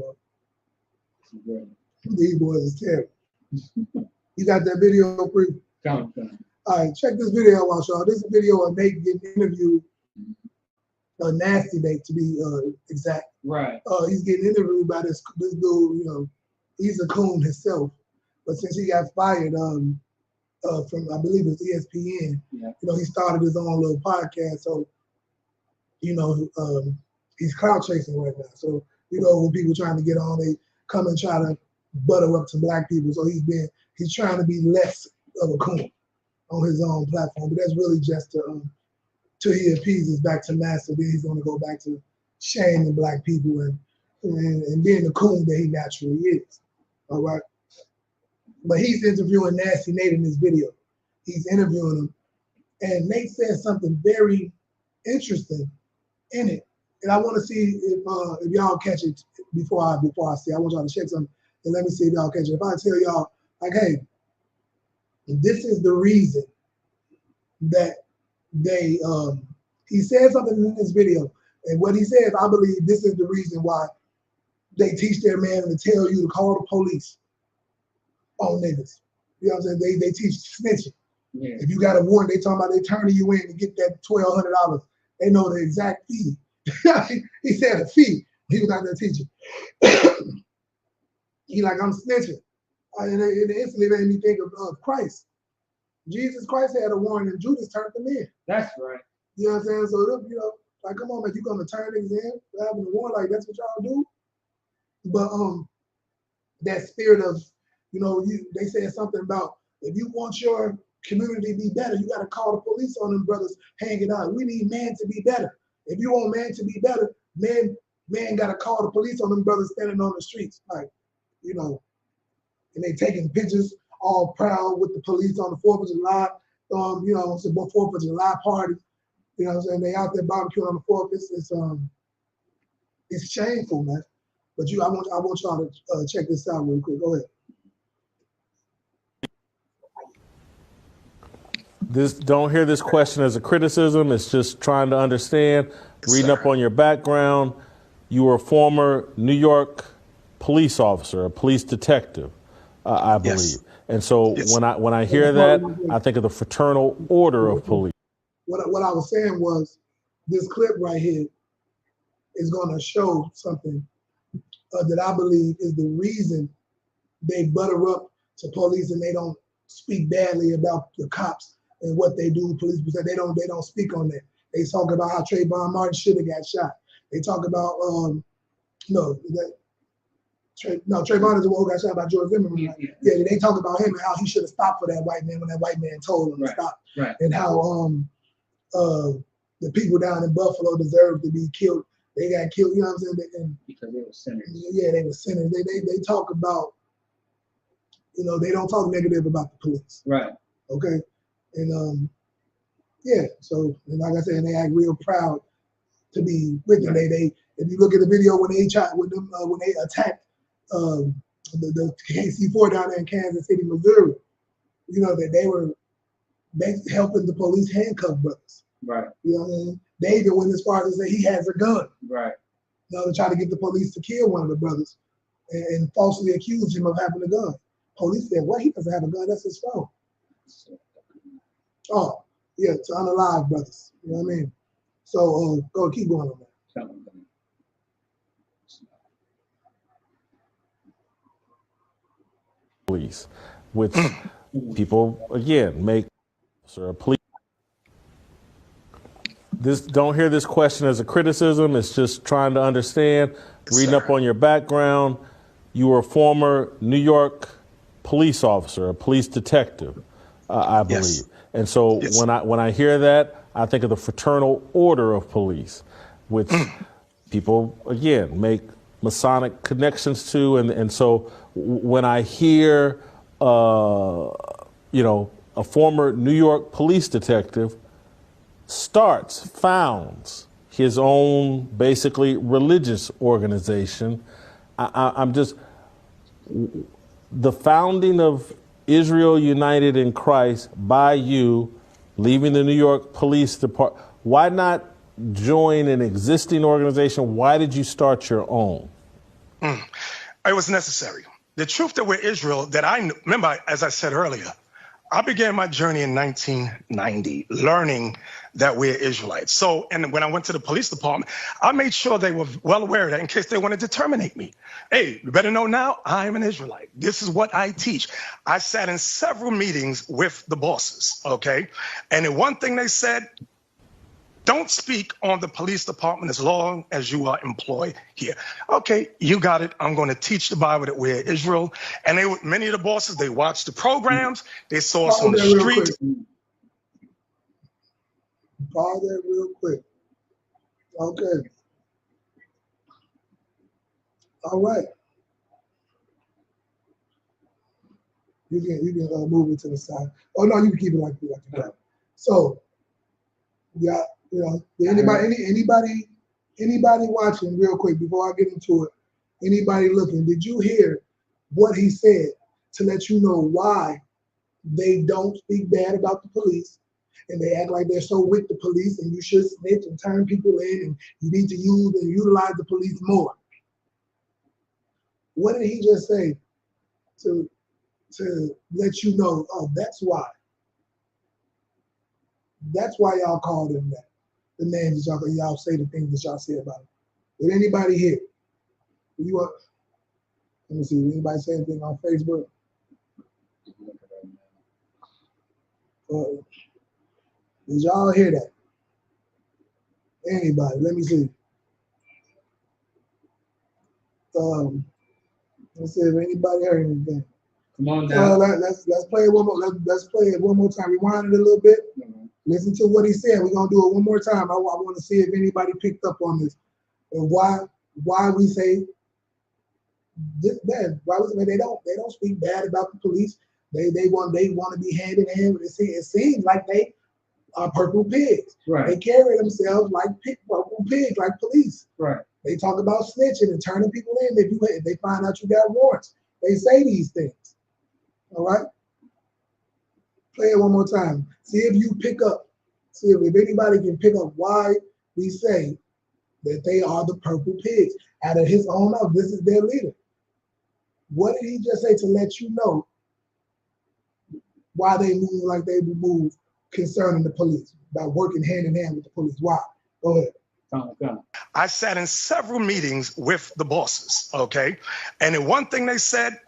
know. These boys is terrible. You got that video, Free? Come. All right, check this video out, y'all. This is a video of Nate getting interviewed. A nasty Nate, to be exact. Right. He's getting interviewed by this dude. You know, he's a coon himself, but since he got fired from, I believe it's ESPN, yeah. You know, he started his own little podcast. So, you know, he's clout chasing right now. So, you know, when people trying to get on, they come and try to butter up to black people. So he's trying to be less of a coon on his own platform. But that's really just till he appeases back to master. Then he's going to go back to shaming black people and being the coon that he naturally is. All right. But he's interviewing Nasty Nate in this video. He's interviewing him, and Nate says something very interesting in it. And I want to see if y'all catch it before I see. I want y'all to check something and let me see if y'all catch it. If I tell y'all, like, hey, this is the reason that they he said something in this video, and what he says, I believe this is the reason why they teach their man to tell you to call the police on niggas. You know what I'm saying? They teach snitching. Yeah. If you got a warrant, they talking about they turning you in to get that $1,200. They know the exact fee. He said a fee. He was out there teaching. He like, I'm snitching. And it instantly made me think of Christ. Jesus Christ had a warrant and Judas turned them in. That's right. You know what I'm saying? So, you know, like, come on, man, you gonna turn niggas in for having a warrant? Like, that's what y'all do? But that spirit of, you know, they said something about if you want your community to be better, you got to call the police on them brothers hanging out. We need man to be better. If you want man to be better, man got to call the police on them brothers standing on the streets. Like, you know, and they taking pictures all proud with the police on the 4th of July, you know, it's a 4th of July party. You know what I'm saying? They out there barbecuing on the 4th. It's shameful, man. But I want y'all to check this out real quick. Go ahead. Don't hear this question as a criticism. It's just trying to understand, reading up on your background. You were a former New York police officer, a police detective, I believe. Yes. And so when I hear that, I think of the fraternal order of police. What I was saying was, this clip right here is going to show something that I believe is the reason they butter up to police and they don't speak badly about the cops and what they do. Police, because they don't speak on that. They talk about how Trayvon Martin should have got shot. They talk about Trayvon is the one who got shot by George Zimmerman. Yeah, they talk about him and how he should have stopped for that white man when that white man told him to stop. Right. And how the people down in Buffalo deserve to be killed. They got killed, you know what I'm saying? Because they were sinners. Yeah, they were sinners. They talk about, you know, they don't talk negative about the police. Right. Okay. And yeah, so and like I said, they act real proud to be with them. They if you look at the video when they attacked the KC-4 down there in Kansas City, Missouri, you know that they were basically helping the police handcuff brothers. Right. You know what I mean? They even went as far as to say he has a gun. Right. You know, to try to get the police to kill one of the brothers and falsely accuse him of having a gun. Police said, "What? He doesn't have a gun. That's his phone." Oh, yeah, to unalive brothers. You know what I mean? So go keep going on that. Police, which people again make police. Don't hear this question as a criticism. It's just trying to understand, reading up on your background. You were a former New York police officer, a police detective, I believe. Yes. And so when I hear that, I think of the fraternal order of police, which people again make Masonic connections to, and so when I hear, a former New York police detective founds his own basically religious organization, I'm just, the founding of Israel United in Christ by you, leaving the New York Police Department, why not join an existing organization? Why did you start your own? It was necessary. The truth that we're Israel, that I remember, as I said earlier, I began my journey in 1990, learning that we're Israelites. So, and when I went to the police department, I made sure they were well aware of that in case they wanted to terminate me. Hey, you better know now, I am an Israelite. This is what I teach. I sat in several meetings with the bosses, okay? And the one thing they said, don't speak on the police department as long as you are employed here. Okay, you got it. I'm going to teach the Bible that we're Israel. And many of the bosses, they watched the programs. They saw us on the street. Pause that real quick. Okay. All right. You can move it to the side. Oh no, you can keep it like that. So, yeah. Anybody watching real quick before I get into it, anybody looking, did you hear what he said to let you know why they don't speak bad about the police and they act like they're so with the police and you should snitch and turn people in and you need to use and utilize the police more? What did he just say to let you know, oh, that's why? That's why y'all call them that. The names that y'all say, the things that y'all say about it. Did anybody hear? Let me see. Did anybody say anything on Facebook? Did y'all hear that? Anybody? Let me see. Let's see if anybody heard anything. Come on now. Let's play it one more. Let's play it one more time. Rewind it a little bit. Listen to what he said. We're gonna do it one more time. I want to see if anybody picked up on this and why we say this bad. Why we say they don't speak bad about the police. They want to be hand in hand. It seems like they are purple pigs. Right. They carry themselves like purple pigs, like police. Right. They talk about snitching and turning people in if they find out you got warrants. They say these things. All right. Play it one more time. See if you pick up. See if anybody can pick up why we say that they are the purple pigs. Out of his own mouth, this is their leader. What did he just say to let you know why they move like they move concerning the police, about working hand in hand with the police? Why? Go ahead. I sat in several meetings with the bosses, okay? And the one thing they said,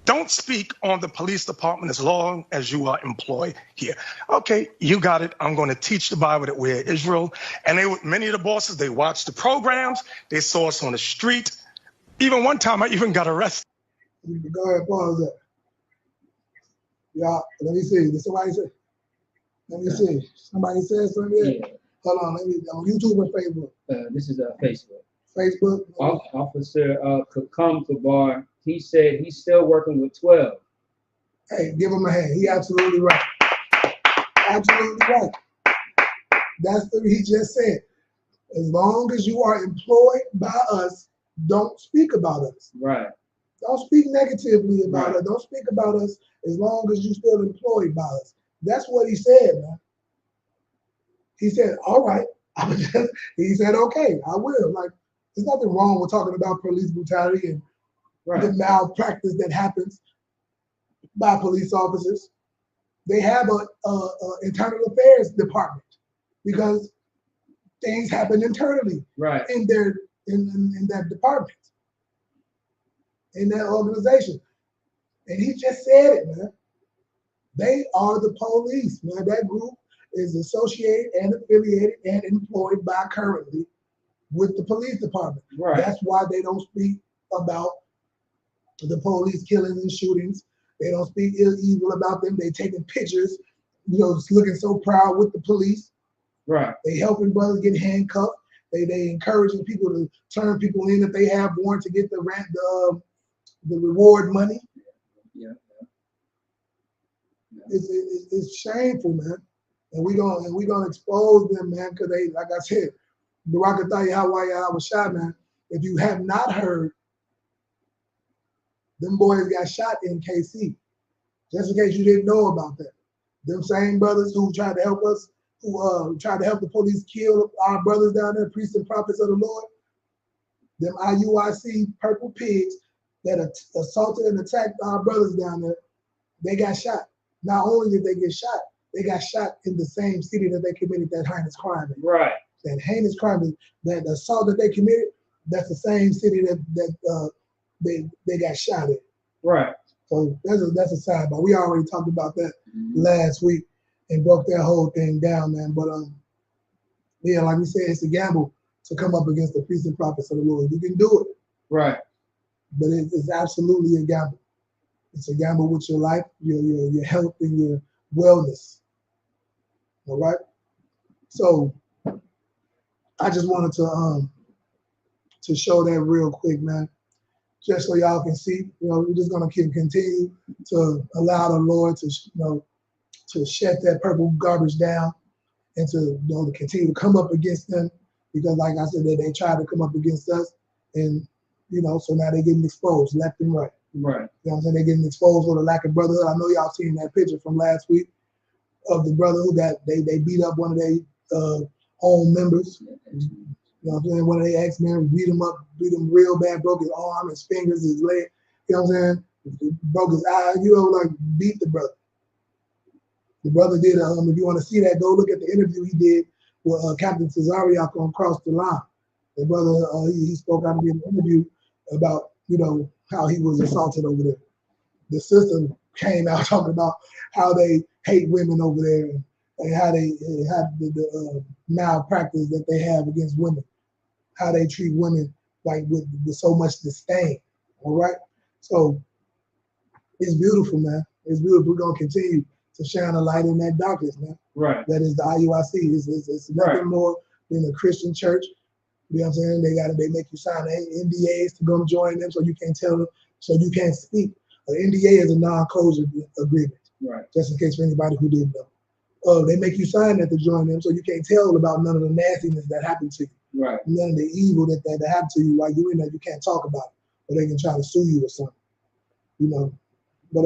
don't speak on the police department as long as you are employed here. Okay, you got it. I'm going to teach the Bible that we're Israel. And many of the bosses, they watched the programs. They saw us on the street. Even one time, I even got arrested. Go ahead, pause that. Yeah, let me see. Did somebody say? Let me see. Somebody said something yet? Yeah. Hold on. Let me on YouTube or Facebook. This is Facebook. Facebook. Officer Kabar. He said he's still working with 12. Hey, give him a hand. He absolutely right. Absolutely right. That's what he just said. As long as you are employed by us, don't speak about us. Right. Don't speak negatively about us. Don't speak about us as long as you're still employed by us. That's what he said, man. He said, all right. He said, okay, I will. Like, there's nothing wrong with talking about police brutality and the malpractice that happens by police officers. They have a internal affairs department because things happen internally in that department, in that organization. And he just said it, man. They are the police, man. That group is associated and affiliated and employed by currently with the police department. Right. That's why they don't speak about the police killings and shootings. They don't speak evil about them. They taking pictures, just looking so proud with the police. Right. They helping brothers get handcuffed. They encouraging people to turn people in if they have warrant to get the reward money. Yeah. It's shameful, man. And we gonna expose them, man, because they, like I said, the Barakatah Yahweh Yahweh Shai, man. If you have not heard, them boys got shot in KC. Just in case you didn't know about that. Them same brothers who tried to help us, who tried to help the police kill our brothers down there, priests and prophets of the Lord, them IUIC purple pigs that assaulted and attacked our brothers down there, they got shot. Not only did they get shot, they got shot in the same city that they committed that heinous crime in. Right. That heinous crime, that assault that they committed, that's the same city that they got shot in. Right. So that's a sidebar. We already talked about that last week and broke that whole thing down, man. But yeah, like we said, it's a gamble to come up against the priests and prophets of the Lord. You can do it. Right. But it's absolutely a gamble. It's a gamble with your life, your health, and your wellness. All right. So I just wanted to show that real quick, man. Just so y'all can see, we're just gonna continue to allow the Lord to, to shut that purple garbage down and to, to continue to come up against them, because like I said, they tried to come up against us, and so now they're getting exposed left and right. Right. You know what I'm saying? They're getting exposed for the lack of brotherhood. I know y'all seen that picture from last week of the brother who they beat up one of their own members. You know what I'm saying? One of their ex-men beat him real bad, broke his arm, his fingers, his leg. You know what I'm saying? Broke his eye, like beat the brother. The brother did, if you want to see that, go look at the interview he did with Captain Cesariak on Cross the Line. The brother, he spoke out in the interview about, how he was assaulted over there. The sister came out talking about how they hate women over there and how they have the malpractice that they have against women. How they treat women like with so much disdain. All right. So it's beautiful, man. It's beautiful. We're gonna continue to shine a light in that darkness, man. Right. That is the IUIC. It's nothing more than a Christian church. You know what I'm saying? They make you sign NDAs to go join them, so you can't tell them, so you can't speak. An NDA is a non-closure agreement. Right. Just in case for anybody who didn't know. They make you sign that to join them, so you can't tell about none of the nastiness that happened to you. Right. None of the evil that happened to you while you're in there. You can't talk about it, or they can try to sue you or something. But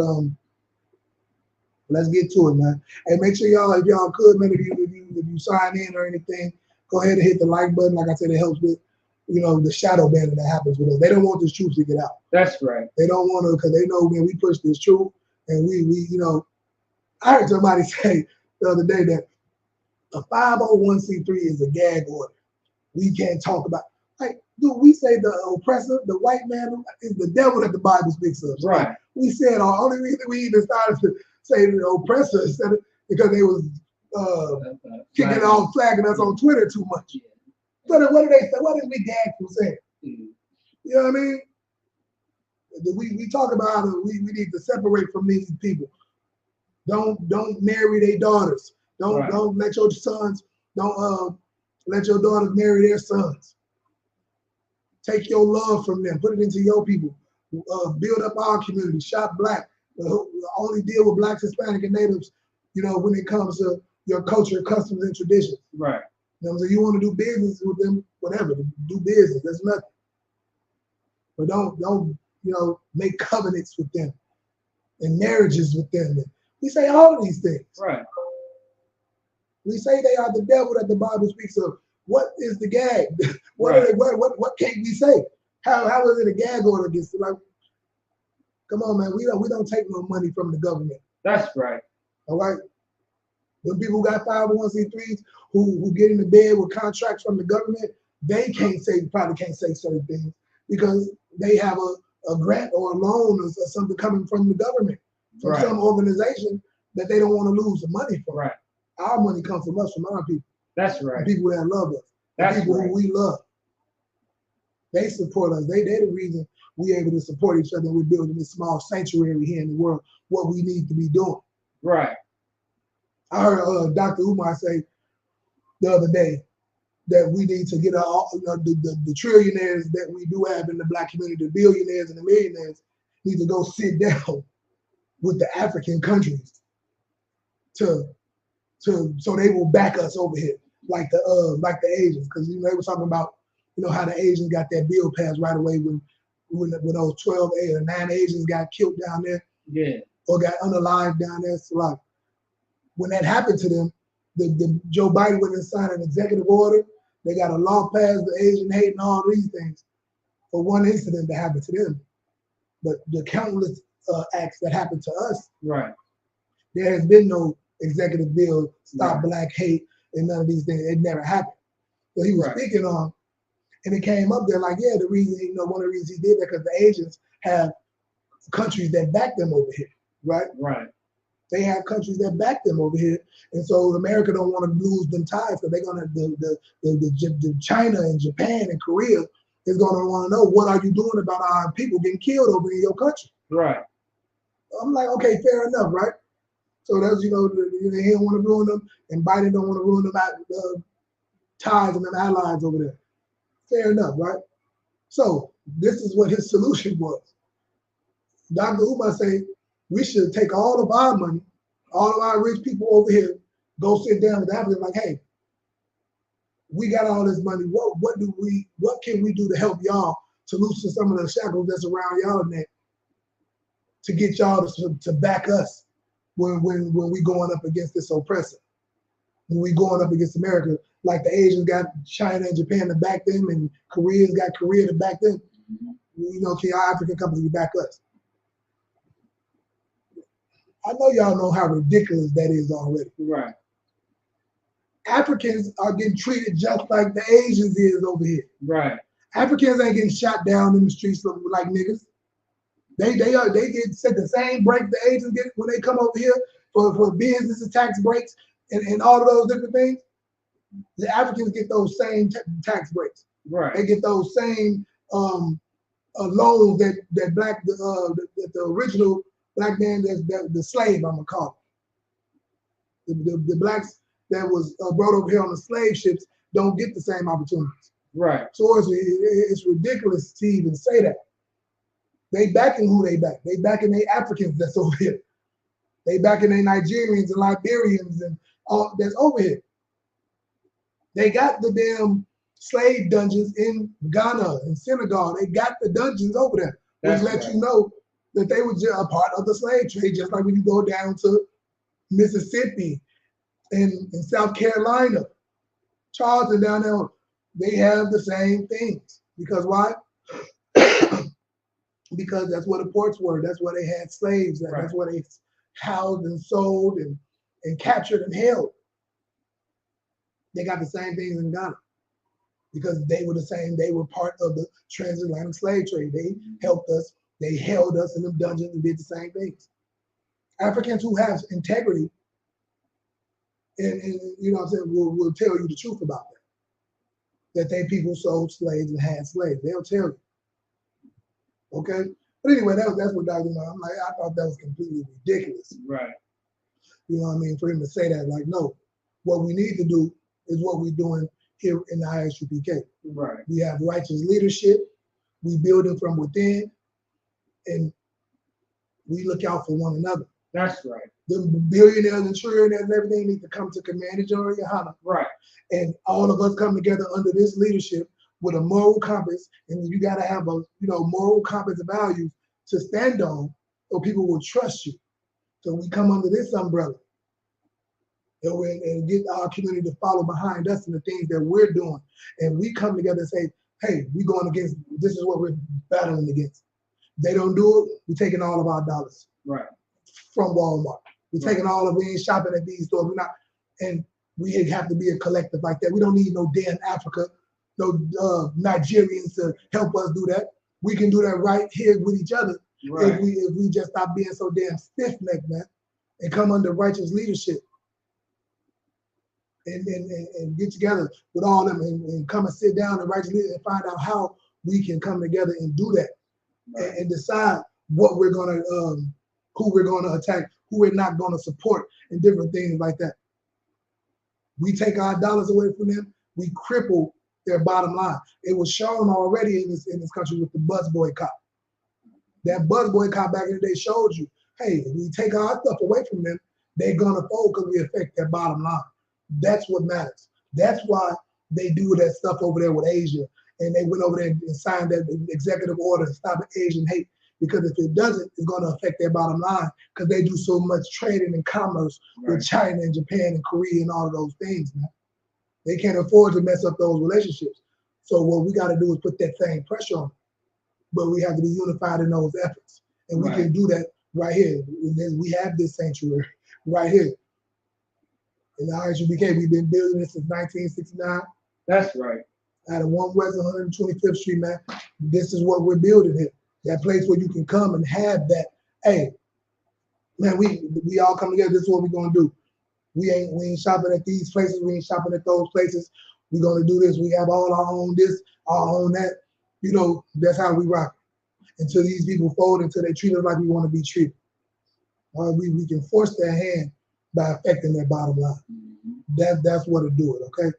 let's get to it, man. And make sure y'all, if y'all could, man, if you sign in or anything, go ahead and hit the like button. Like I said, it helps with, the shadow banning that happens with us. They don't want this truth to get out. That's right. They don't want to, because they know when we push this truth, and we I heard somebody say the other day that a 501c3 is a gag order. We can't talk about, dude, we say the oppressor, the white man, is the devil that the Bible speaks of. Right. We said the only reason we even started to say the oppressor instead of because they was kicking off, flagging us on Twitter too much. So then what do they say? What did we gag from saying? You know what I mean? We talk about how we need to separate from these people. Don't marry their daughters. Don't let your sons, let your daughters marry their sons. Take your love from them, put it into your people. Build up our community, shop black. Only deal with blacks, Hispanic, and natives, when it comes to your culture, customs, and traditions. Right. So you want to do business with them, whatever, do business, that's nothing. But don't make covenants with them and marriages with them. And we say all of these things. Right. We say they are the devil that the Bible speaks of. What is the gag? What can't we say? How is it a gag order against it? Like, come on, man. We don't take no money from the government. That's right. All right. The people who got 501c3s who get into bed with contracts from the government, they probably can't say certain things because they have a grant or a loan or something coming from the government, from some organization that they don't want to lose the money from. Right. Our money comes from us, from our people. That's right. The people that love us. That's the people right. who we love. They support us. They're the reason we're able to support each other. We're building this small sanctuary here in the world, what we need to be doing. Right. I heard Dr. Umar say the other day that we need to get the trillionaires that we do have in the black community, the billionaires and the millionaires, need to go sit down with the African countries so they will back us over here, like the Asians, because they were talking about how the Asians got that bill passed right away when those 12 or 9 Asians got killed down there, or got unalived down there. So like when that happened to them, the Joe Biden went and signed an executive order. They got a law passed, the Asian hate and all these things, for one incident that happened to them. But the countless acts that happened to us, there has been no executive bill stop black hate and none of these things. It never happened. So he was speaking on, and it came up there like, yeah, the reason, one of the reasons he did that because the Asians have countries that back them over here, right? They have countries that back them over here, and so America don't want to lose them ties. So they're gonna the China and Japan and Korea is gonna want to know, what are you doing about our people getting killed over in your country? I'm like, okay, fair enough, right? So that's he don't want to ruin them, and Biden don't want to ruin them ties and them allies over there. Fair enough, right? So this is what his solution was. Dr. Umar say, we should take all of our money, all of our rich people over here, go sit down with Africans like, hey, we got all this money. What can we do to help y'all to loosen some of the shackles that's around y'all neck to get y'all to back us when we going up against this oppressor, when we going up against America, like the Asians got China and Japan to back them, and Koreans got Korea to back them. Can our African companies back us? I know y'all know how ridiculous that is already. Africans are getting treated just like the Asians is over here. Africans ain't getting shot down in the streets like niggas. They get set the same break the Asians get when they come over here for business and tax breaks and all of those different things. The Africans get those same tax breaks. They get those same loans that the original black man, the slave, I'm gonna call it. The blacks that was brought over here on the slave ships don't get the same opportunities. So it's ridiculous to even say that. They backing who they back. They backing they Africans that's over here. They backing they Nigerians and Liberians and all that's over here. They got the damn slave dungeons in Ghana and Senegal. They got the dungeons over there, which lets you know that they were just a part of the slave trade, just like when you go down to Mississippi and South Carolina, Charleston down there, they have the same things. Because why? Because that's where the ports were. That's where they had slaves. That's where they housed and sold and captured and held. They got the same things in Ghana because they were the same. They were part of the transatlantic slave trade. They helped us. They held us in the dungeons and did the same things. Africans who have integrity and what I'm saying, will tell you the truth about that they people sold slaves and had slaves. They'll tell you. Okay? But anyway, that's what Dr. I'm like, I thought that was completely ridiculous. You know what I mean? For him to say that, like, no, what we need to do is what we're doing here in the ISUPK. We have righteous leadership. We build it from within, and we look out for one another. That's right. The billionaires and trillionaires and everything need to come to command and join Yohana. And all of us come together under this leadership with a moral compass, and you got to have a moral compass of values to stand on, so people will trust you. So we come under this umbrella, and get our community to follow behind us in the things that we're doing, and we come together and say, "Hey, we're going against. This is what we're battling against." They don't do it. We're taking all of our dollars from Walmart. We're taking all of. We ain't shopping at these stores. We're not, and we have to be a collective like that. We don't need no damn Africa, no Nigerians to help us do that. We can do that right here with each other if we just stop being so damn stiff-necked, man, and come under righteous leadership and get together with all of them and come and sit down and righteous leadership and find out how we can come together and do that and decide what we're gonna, who we're gonna attack, who we're not gonna support, and different things like that. We take our dollars away from them, we cripple their bottom line. It was shown already in this country with the bus boycott. That bus boycott back in the day showed you, hey, if we take our stuff away from them, they're gonna fold because we affect their bottom line. That's what matters. That's why they do that stuff over there with Asia, and they went over there and signed that executive order to stop Asian hate. Because if it doesn't, it's going to affect their bottom line because they do so much trading and commerce with China and Japan and Korea and all of those things, man. They can't afford to mess up those relationships. So what we got to do is put that same pressure on them. But we have to be unified in those efforts. And we can do that right here. We have this sanctuary right here. In the ISUBK, we've been building this since 1969. That's right. Out of 1 West 125th Street, man. This is what we're building here. That place where you can come and have that. Hey, man, we all come together. This is what we're gonna do. We ain't shopping at these places. We ain't shopping at those places. We're gonna do this. We have all our own this, our own that. You know, that's how we rock. Until these people fold, until they treat us like we want to be treated. We can force their hand by affecting their bottom line. That's what to do it. Okay.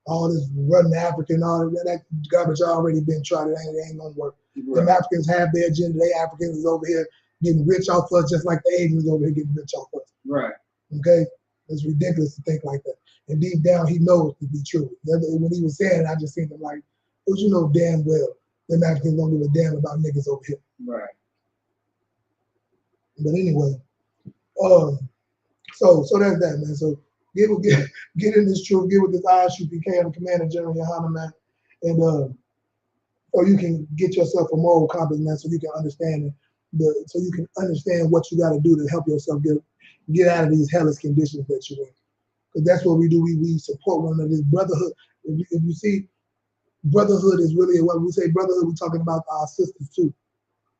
All this running African, all that garbage already been tried. It ain't gonna work. Them Africans have their agenda. They Africans is over here getting rich off us, just like the Asians over here getting rich off us. Right. Okay? It's ridiculous to think like that. And deep down, he knows to be true. When he was saying it, I just seen him like, don't you know damn well them Africans don't give a damn about niggas over here. Right. But anyway, so that's that, man. So get in this truth, get with this ISUPK and Commander General Yohana, man, and or you can get yourself a moral compass, man, so you can understand what you got to do to help yourself get out of these hellish conditions that you're in. Because that's what we do. We support one another. This brotherhood. If you see, brotherhood is really what we say. Brotherhood, we're talking about our sisters too,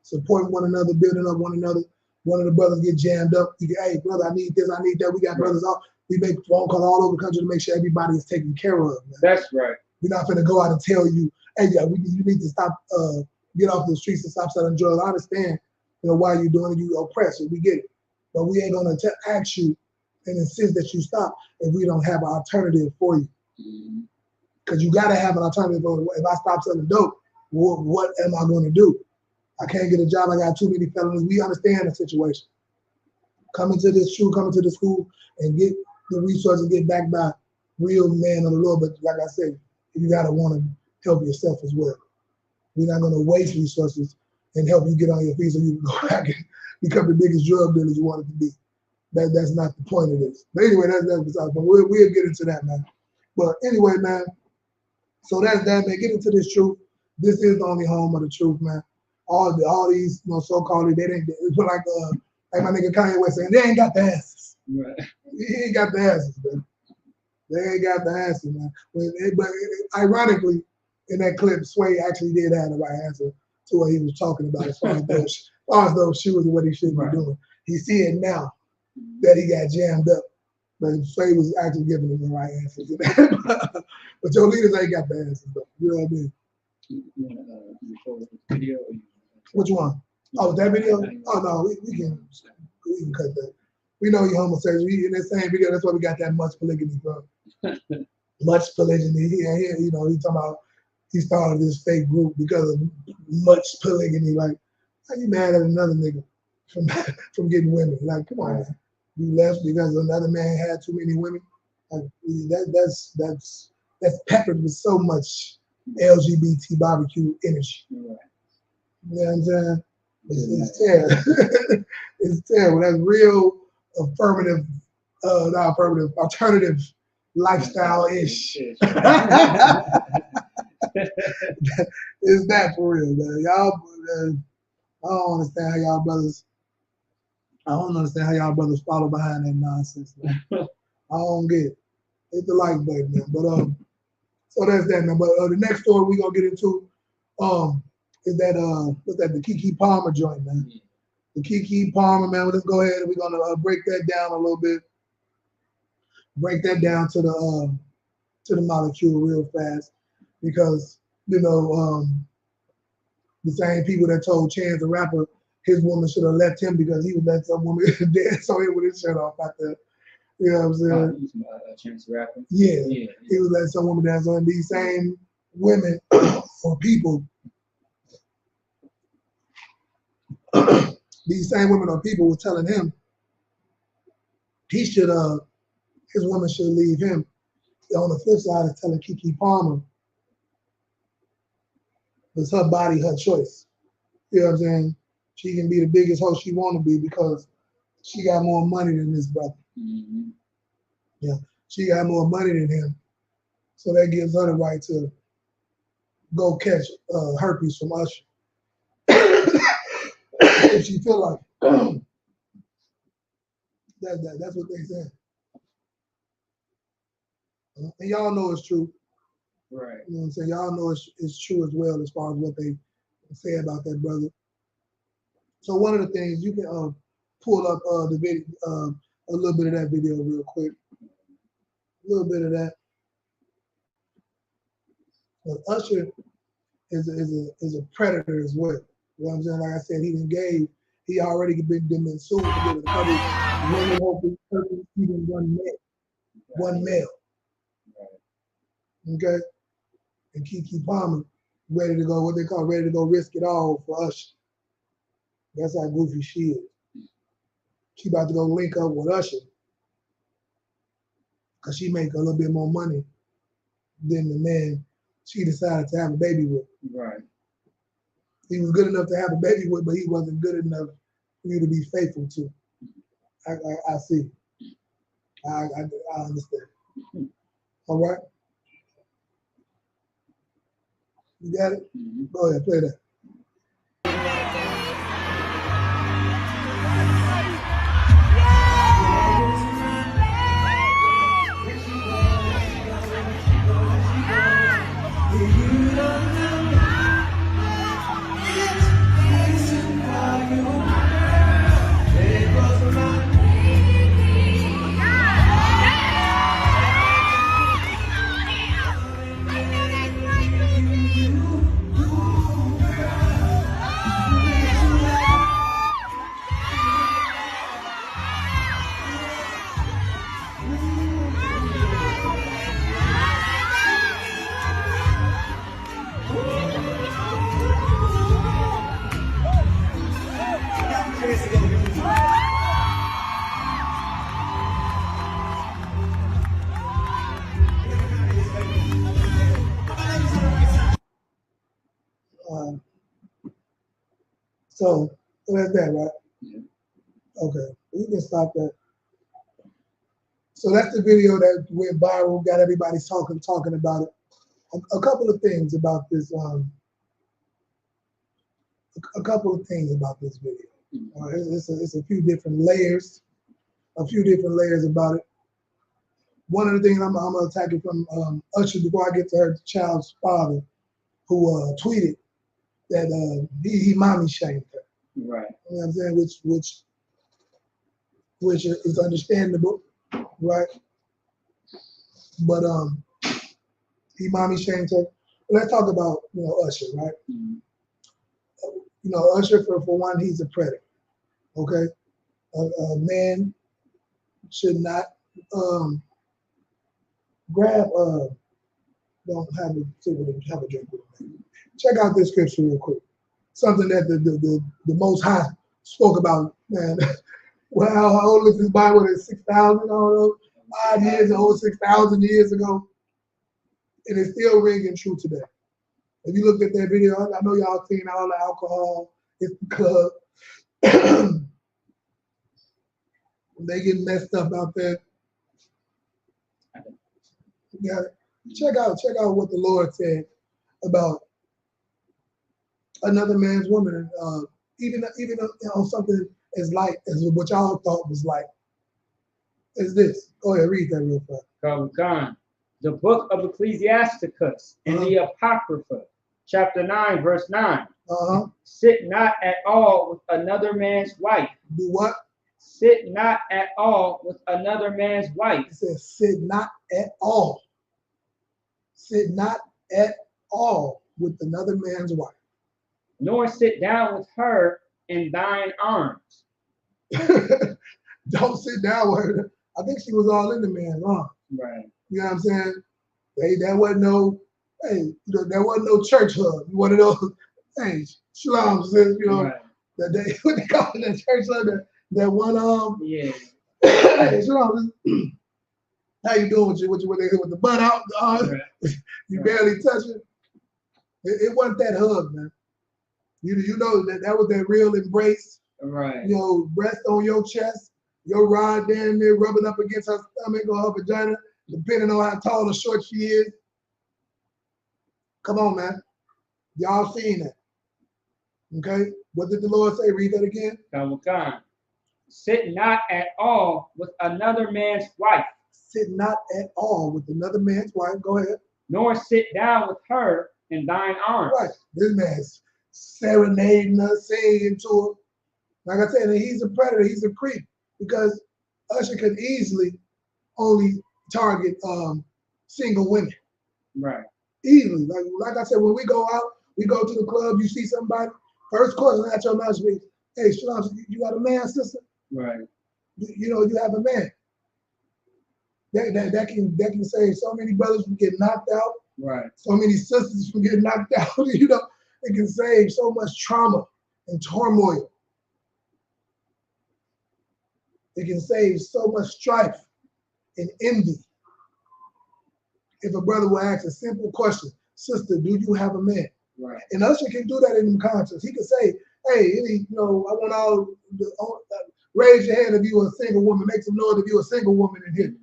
supporting one another, building up one another. One of the brothers get jammed up. You get, hey, brother, I need this, I need that. We got brothers off. We make phone calls all over the country to make sure everybody is taken care of, man. That's right. We're not going to go out and tell you, hey, yeah, you need to stop, get off the streets and stop selling drugs. I understand, why you're doing it. You oppressed, we get it. But we ain't going to ask you and insist that you stop if we don't have an alternative for you. Because you got to have an alternative. If I stop selling dope, what am I going to do? I can't get a job. I got too many felonies. We understand the situation. Coming to this school and get the resources, get backed by real men of the Lord. But like I said, you got to want to help yourself as well. We're not going to waste resources and help you get on your feet so you can go back and become the biggest drug dealer you want it to be. That's not the point of this. But anyway, that's besides. But we'll get into that, man. But anyway, man. So that's that, man. Get into this truth. This is the only home of the truth, man. All these so-called, they didn't. It's like my nigga Kanye West saying, they ain't got the answers. Right. He ain't got the answers, man. They ain't got the answer, man. But ironically, in that clip, Sway actually did have the right answer to what he was talking about as far as those shoes and what he should be doing. He see it now that he got jammed up. But Sway was actually giving him the right answers. But your leaders ain't got the answers, though. You know what I mean? Which one? Oh, that video? Oh, no, we can cut that. We know you're homosexual. In that same video, that's why we got that much polygamy from. Much polygyny. He talking about he started this fake group because of much polygamy. Like, how you mad at another nigga from getting women? Like, come on, man. You left because another man had too many women. Like, that's peppered with so much LGBT barbecue energy. You know what I'm saying? It's terrible. It's terrible. That's real alternative lifestyle-ish. Is that for real, man? Y'all, I don't understand how y'all brothers follow behind that nonsense, man. I don't get it. Hit the like button, man. But so that's that, man. But the next story we're gonna get into is that the Keke Palmer joint, man. The Keke Palmer, man. Let's go ahead and we're gonna break that down a little bit. Break that down to the molecule real fast, because the same people that told Chance the Rapper his woman should have left him because he would let some woman dance on him with his shirt off out there. You know what I'm saying? Chance the Rapper. Yeah. He was like some woman that's on these same women or people. These same women or people were telling him he should his woman should leave him. On the flip side is telling Keke Palmer it's her body, her choice. You know what I'm saying? She can be the biggest hoe she want to be because she got more money than this brother. Mm-hmm. Yeah, she got more money than him. So that gives her the right to go catch herpes from Usher. If she feel like that's what they said. And y'all know it's true. Right. You know what I'm saying? Y'all know it's true as well as far as what they say about that brother. So one of the things you can pull up the video, a little bit of that video real quick. A little bit of that. But Usher is a predator as well. You know what I'm saying? Like I said, he already been sued to get a couple women, even one male. Okay? And Keke Palmer ready to go, what they call ready to go risk it all for Usher. That's how goofy she is. She about to go link up with Usher because she make a little bit more money than the man she decided to have a baby with. Right. He was good enough to have a baby with, but he wasn't good enough for you to be faithful to. I see. I understand. All right? You got it? Mm-hmm. Go ahead, play that. So that's that, right? Yeah. Okay, you can stop that. So that's the video that went viral, got everybody talking about it. A couple of things about this. A couple of things about this video. It's a few different layers. About it. One of the things I'm gonna attack it from Usher before I get to her child's father, who tweeted that he mommy shamed her. Right. You know what I'm saying? Which is understandable, right? But he mommy shamed her. Let's talk about Usher, right? Mm-hmm. Usher for one, he's a predator. Okay, a man should not grab don't have a drink with him. Check out this scripture real quick. Something that the Most High spoke about, man. Well, how old is this Bible? It's 6,000, I don't know, 5 years old, 6,000 years ago. And it's still ringing true today. If you look at that video, I know y'all seen all the alcohol, it's the club. They get messed up out there. Yeah, check out what the Lord said about another man's woman. Even something as light as what y'all thought was light. Is this? Go ahead, read that real fast. Khan. The book of Ecclesiasticus in the Apocrypha, chapter 9, verse 9. Sit not at all with another man's wife. Do what? Sit not at all with another man's wife. It says, sit not at all. Sit not at all with another man's wife. Nor sit down with her in thine arms. Don't sit down with her. I think she was all in the man's arm. Right. You know what I'm saying? That wasn't no, hey, there wasn't no church hug. One of those, hey, shalom, sis, right. that they what they call it, that church hug, that one arm. Yeah. Hey, shalom. How you doing with the butt out? Right. You barely touch it. It wasn't that hug, man. You know that was that real embrace. Right. Breast on your chest, your rod down there rubbing up against her stomach or her vagina, depending on how tall or short she is. Come on, man. Y'all seen that. Okay? What did the Lord say? Read that again. Come. Sit not at all with another man's wife. Sit not at all with another man's wife. Go ahead. Nor sit down with her in thine arms. Right. This man's serenading her, singing to her. Like I said, he's a predator. He's a creep. Because Usher could easily only target single women. Right. Easily. Like I said, when we go out, we go to the club, you see somebody, first question at your mouth is, hey, Shalom, you got a man, sister? Right. You have a man. That can save so many brothers from getting knocked out. Right. So many sisters from getting knocked out. It can save so much trauma and turmoil. It can save so much strife and envy. If a brother will ask a simple question, sister, do you have a man? Right. And Usher can do that in the contest. He can say, hey, I want all raise your hand if you're a single woman, make some noise if you're a single woman in here.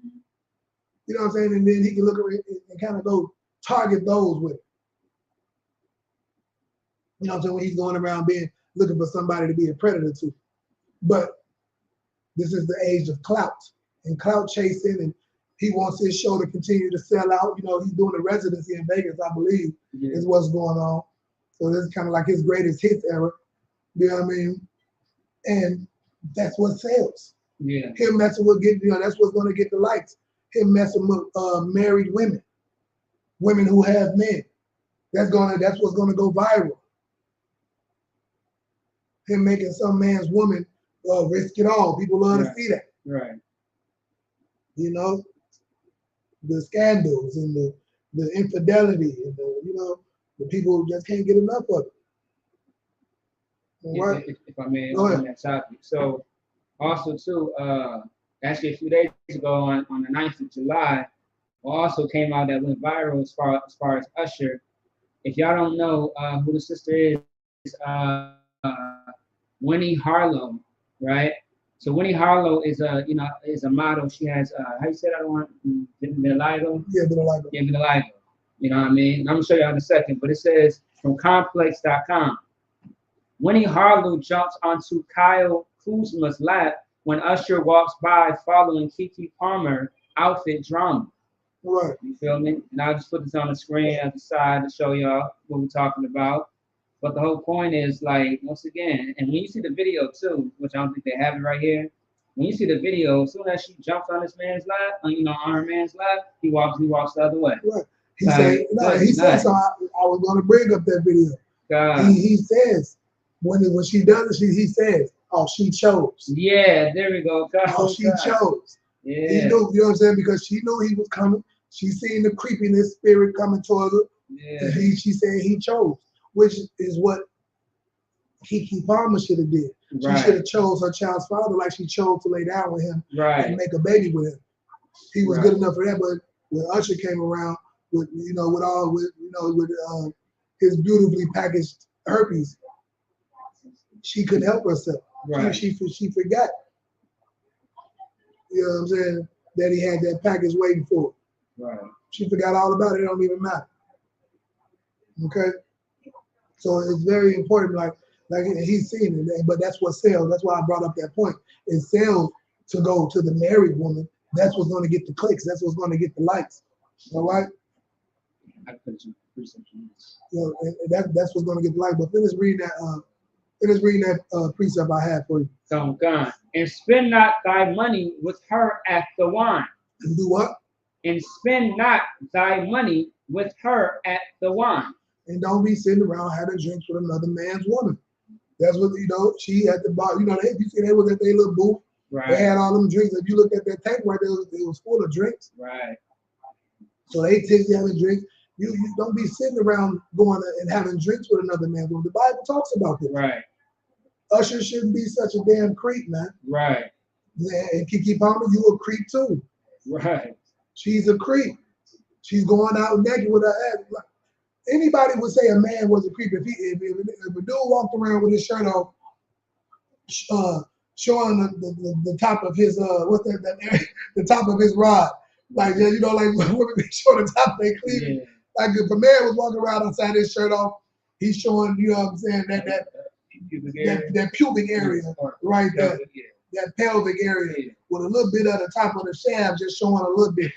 You know what I'm saying? And then he can look at it and kind of go target those with it. You know what I'm saying? When he's going around looking for somebody to be a predator to. But this is the age of clout and clout chasing, and he wants his show to continue to sell out. He's doing a residency in Vegas, I believe, is what's going on. So this is kind of like his greatest hits era. You know what I mean? And that's what sells. Yeah. Him messing with that's what's going to get the likes. Him messing with married women who have men. That's what's going to go viral. Him making some man's woman risk it all. People love to see that. Right. The scandals and the infidelity and the people just can't get enough of it. Right. If I may, on that topic. So also too, actually a few days ago on the 9th of July, also came out that went viral as far as Usher. If y'all don't know who the sister is, Winnie Harlow, right? So Winnie Harlow is a model. She has how you say that one? Vitiligo. Yeah, vitiligo. Yeah, vitiligo. You know what I mean? I'm gonna show you in a second, but it says from complex.com. Winnie Harlow jumps onto Kyle Kuzma's lap when Usher walks by following Keke Palmer outfit drama. Right. You feel me? And I'll just put this on the screen at the side to show y'all what we're talking about. But the whole point is, like, once again, and when you see the video too, which I don't think they have it right here, when you see the video, as soon as she jumps on this man's lap, on her man's lap, he walks the other way. Right. He said, so I was going to bring up that video. He says, when she does it, he says, oh, she chose. Yeah, there we go. She chose. Yeah. He knew, you know what I'm saying? Because she knew he was coming. She seen the creepiness spirit coming towards her. Yeah. And she said he chose, which is what Keke Palmer should have did. Right. She should have chose her child's father like she chose to lay down with him and make a baby with him. He was good enough for that, but when Usher came around with his beautifully packaged herpes, she couldn't help herself. Right. She forgot. You know what I'm saying? That he had that package waiting for her. Right. She forgot all about it. It don't even matter. Okay. So it's very important. Like he's seen it, but that's what sells. That's why I brought up that point. It sells to go to the married woman. That's what's going to get the clicks. That's what's going to get the likes. All right. I put some precepts. And that's what's going to get the likes. But finish reading that precept I had for you. So God, and spend not thy money with her at the wine. And do what? And spend not thy money with her at the wine. And don't be sitting around having drinks with another man's woman. That's what she at the bar. You see, they was at their little booth. Right. They had all them drinks. If you look at that tape right there, it was full of drinks. Right. So they take you having drinks. You don't be sitting around going and having drinks with another man. The Bible talks about this. Right. Usher shouldn't be such a damn creep, man. Right. And Kiki Palmer, you a creep too. Right. She's a creep. She's going out naked with her ass. Anybody would say a man was a creep if a dude walked around with his shirt off, showing the top of his what's that area, the top of his rod, like you know, like women show the top of their cleavage. Yeah. Like if a man was walking around outside his shirt off, he's showing, you know what I'm saying, that pubic area right there, that pelvic area with a little bit of the top of the shaft just showing a little bit.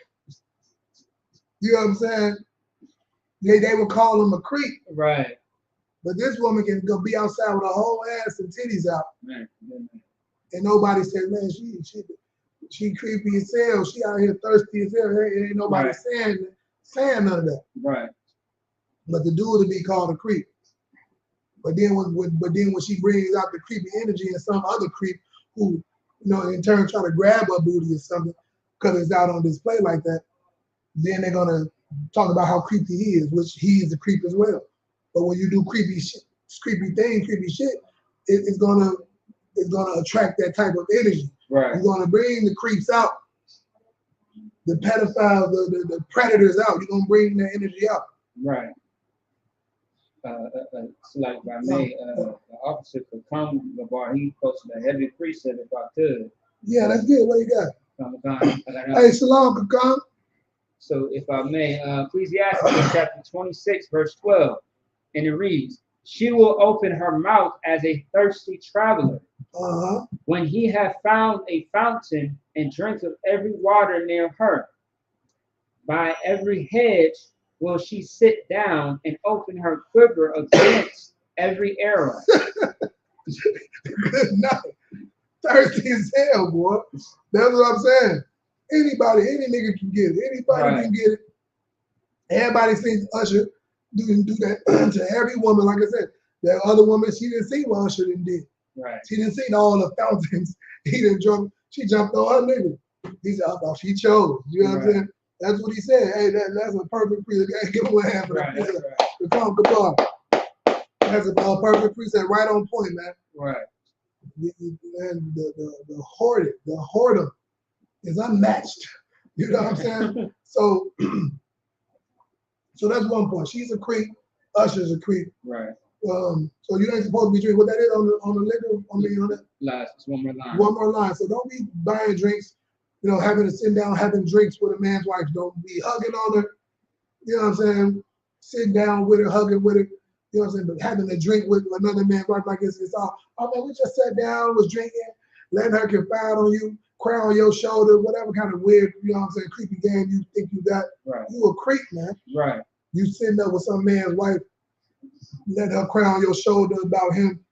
You know what I'm saying? They would call him a creep. Right. But this woman can go be outside with her whole ass and titties out. Man. And nobody says, man, she creepy as hell. She out here thirsty as hell. Ain't nobody saying none of that. Right. But the dude would be called a creep. But then when she brings out the creepy energy and some other creep who, you know, in turn try to grab her booty or something because it's out on display like that, then they're gonna talk about how creepy he is, which he is a creep as well. But when you do creepy shit, it's gonna attract that type of energy. Right. You're gonna bring the creeps out, the pedophiles, the predators out. You're gonna bring that energy out. Right. Like if I may, the officer could come to the bar. He posted a heavy precept if I could. Yeah, that's good. What you got? Hey, Salam Kakan. So if I may, Ecclesiastes chapter 26, verse 12, and it reads, "She will open her mouth as a thirsty traveler. When he hath found a fountain and drink of every water near her. By every hedge will she sit down and open her quiver against every arrow." Good night. Thirsty as hell, boy. That's what I'm saying. Anybody, any nigga can get it. Anybody can get it. Everybody seen Usher do that to every woman. Like I said, that other woman, she didn't see what Usher did. Right. She didn't see all the fountains. He didn't jump. She jumped on her nigga. He said, I thought she chose. You know what I'm saying? That's what he said. Hey, that's a perfect precept. Give him a hand for that. Come on. That's a perfect precept. Right on point, man. Right. And the whoredom is unmatched. You know what I'm saying? So that's one point. She's a creep. Usher's a creep. Right. So you ain't supposed to be drinking. What that is on the liquor? On that. Last, one more line. One more line. So don't be buying drinks. You know, having to sit down, having drinks with a man's wife. Don't be hugging on her. You know what I'm saying? Sitting down with her, hugging with her. You know what I'm saying? But having a drink with another man's wife like it's all. Oh man, we just sat down, was drinking, letting her confide on you, cry on your shoulder, whatever kind of weird, you know what I'm saying, creepy game you think you got. Right. You a creep, man. Right. You sitting up with some man's wife, let her cry on your shoulder about him,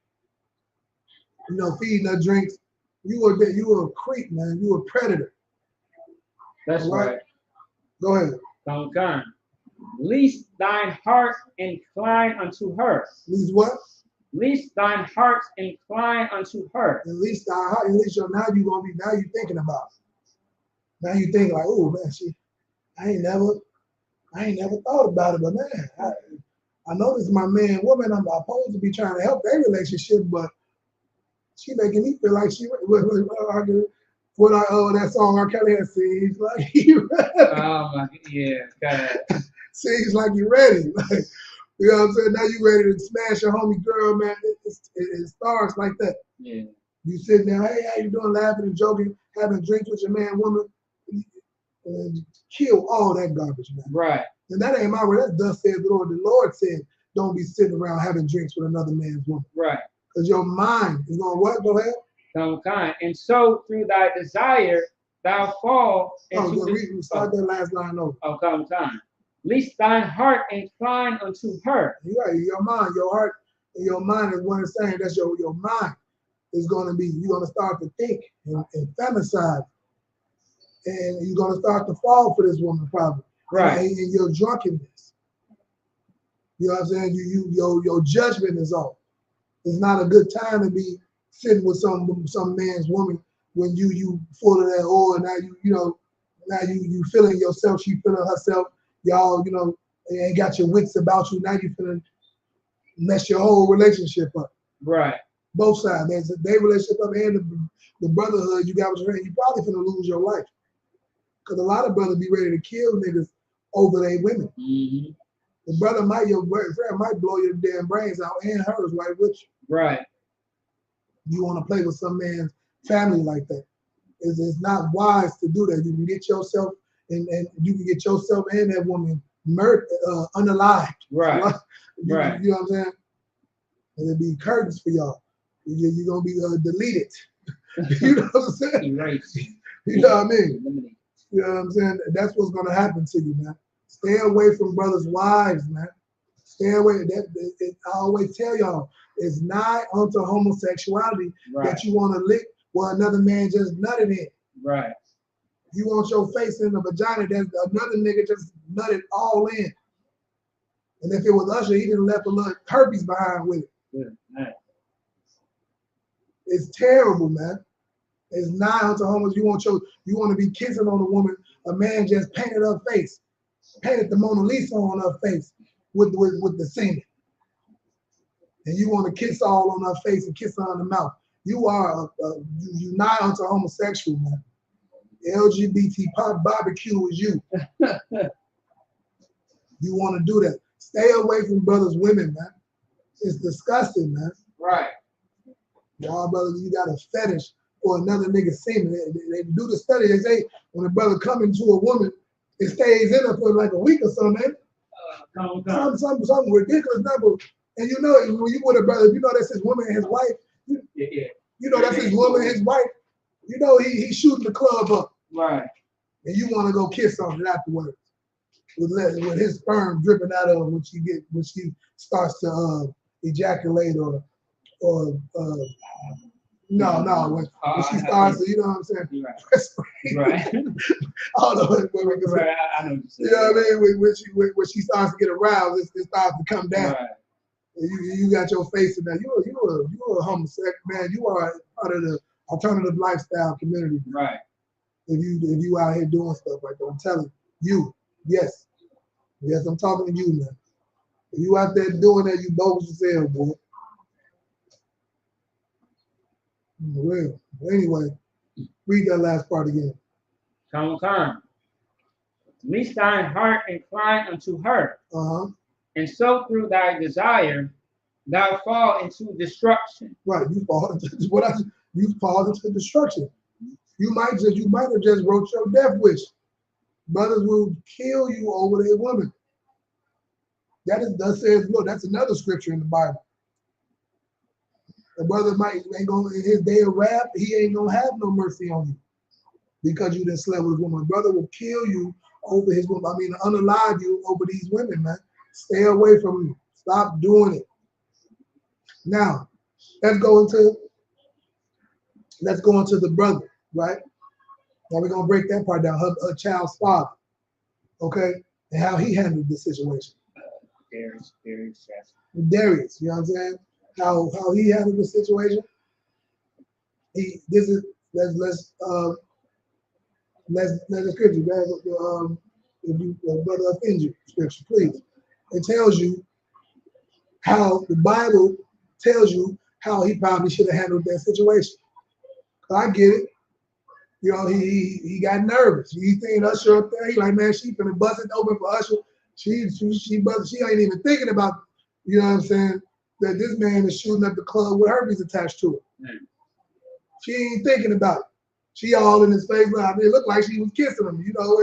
you know, feeding her drinks. You a creep, man. You a predator. That's right. Go ahead. Concern. Least thine heart incline unto her. Least what? Least thine heart incline unto her. At least thy heart, now you thinking about it. Now you think like, oh man, I ain't never thought about it, but man, I know this is my man, woman. I'm supposed to be trying to help their relationship, but she making me feel like she that song R. Kelly has sings like you ready. Oh my, yeah, God. Sings like you ready. Like, you know what I'm saying? Now you ready to smash your homie girl, man. It starts like that. Yeah. You sitting there, hey, how you doing? Laughing and joking, having drinks with your man, woman. And kill all that garbage, man. Right. And that ain't my word. That's thus says the Lord. The Lord said, don't be sitting around having drinks with another man's woman. Right. Because your mind is going, what? Go ahead. Some kind. And so through thy desire, thou fall into start that last line over. Oh, come time. Least thine heart incline unto her. You're right. Your mind, your heart, and your mind is one and the same. That's your mind is going to be, you're going to start to think and fantasize. And you're going to start to fall for this woman probably. Right. And your drunkenness. You know what I'm saying? Your judgment is off. It's not a good time to be sitting with some man's woman when you full of that oil, now now you feeling yourself, she feeling herself, y'all, ain't got your wits about you, now you feeling mess your whole relationship up. Right. Both sides. Their relationship up and the brotherhood you got with your friend, you probably finna lose your life. Because a lot of brothers be ready to kill niggas over their women. Mm-hmm. The brother your friend might blow your damn brains out and hers right with you. Right. You want to play with some man's family like that. It's not wise to do that. You can get yourself and you can get yourself and that woman murdered, unalived. Right. Right. You know what I'm saying? And it'll be curtains for y'all. You're gonna be deleted. You know what I'm saying? Right. You know what I mean? You know what I'm saying? That's what's gonna happen to you, man. Stay away from brothers' wives, man. Stay away. I always tell y'all, it's not unto homosexuality that you want to lick what another man just nutted in. Right. You want your face in the vagina that another nigga just nutted all in. And if it was Usher, he done left a little herpes behind with it. Yeah, it's terrible, man. It's not unto homos. You want to be kissing on a woman. A man just painted her face, painted the Mona Lisa on her face with the semen, and you want to kiss all on her face and kiss her on the mouth. You are you not unto homosexual, man. LGBT pop barbecue is you. You want to do that? Stay away from brothers' women, man. It's disgusting, man. Right. Y'all brothers, you got a fetish for another nigga's semen. They do the study. They say when a brother come into a woman, it stays in her for like a week or something. Something ridiculous number. And you know, when you with a brother, you know that's his woman and his wife. You know that's his woman and his wife. You know he's shooting the club up. Right. And you want to go kiss on it afterwards with his sperm dripping out of her when she starts to ejaculate or when she starts to, you know what I'm saying? Right. I don't know what we can say. Right. I know what you know what I mean? When she starts to get aroused, it starts to come down. Right. And you got your face in that. You're a homosexual man. You are part of the alternative lifestyle community. Right. If you out here doing stuff like that, I'm telling you, yes, I'm talking to you, man. If you out there doing that, you bogus as hell, boy. Real. Anyway, read that last part again. Come. Lest thine heart incline unto her, and so through thy desire, thou fall into destruction. Right, you fall into destruction. You might have just wrote your death wish. Brothers will kill you over their woman. That says, look, that's another scripture in the Bible. The brother ain't gonna, in his day of wrath, he ain't gonna have no mercy on you because you done slept with a woman. Brother will kill you over his woman. I mean, unalive you over these women, man. Stay away from you. Stop doing it. Now, let's go into the brother, right? Now we're gonna break that part down. Her child's father, okay, and how he handled the situation. Darius, you know what I'm saying? How he handled the situation. Let's the scripture. If you brother offends you, scripture, please. It tells you how the Bible tells you how he probably should have handled that situation. I get it. You know, he got nervous. He seen Usher up there. He like, man, she finna bust it open for Usher. She ain't even thinking about, you know what I'm saying, that this man is shooting up the club with herpes attached to it. She ain't thinking about it. She all in his face. I mean, it looked like she was kissing him. You know,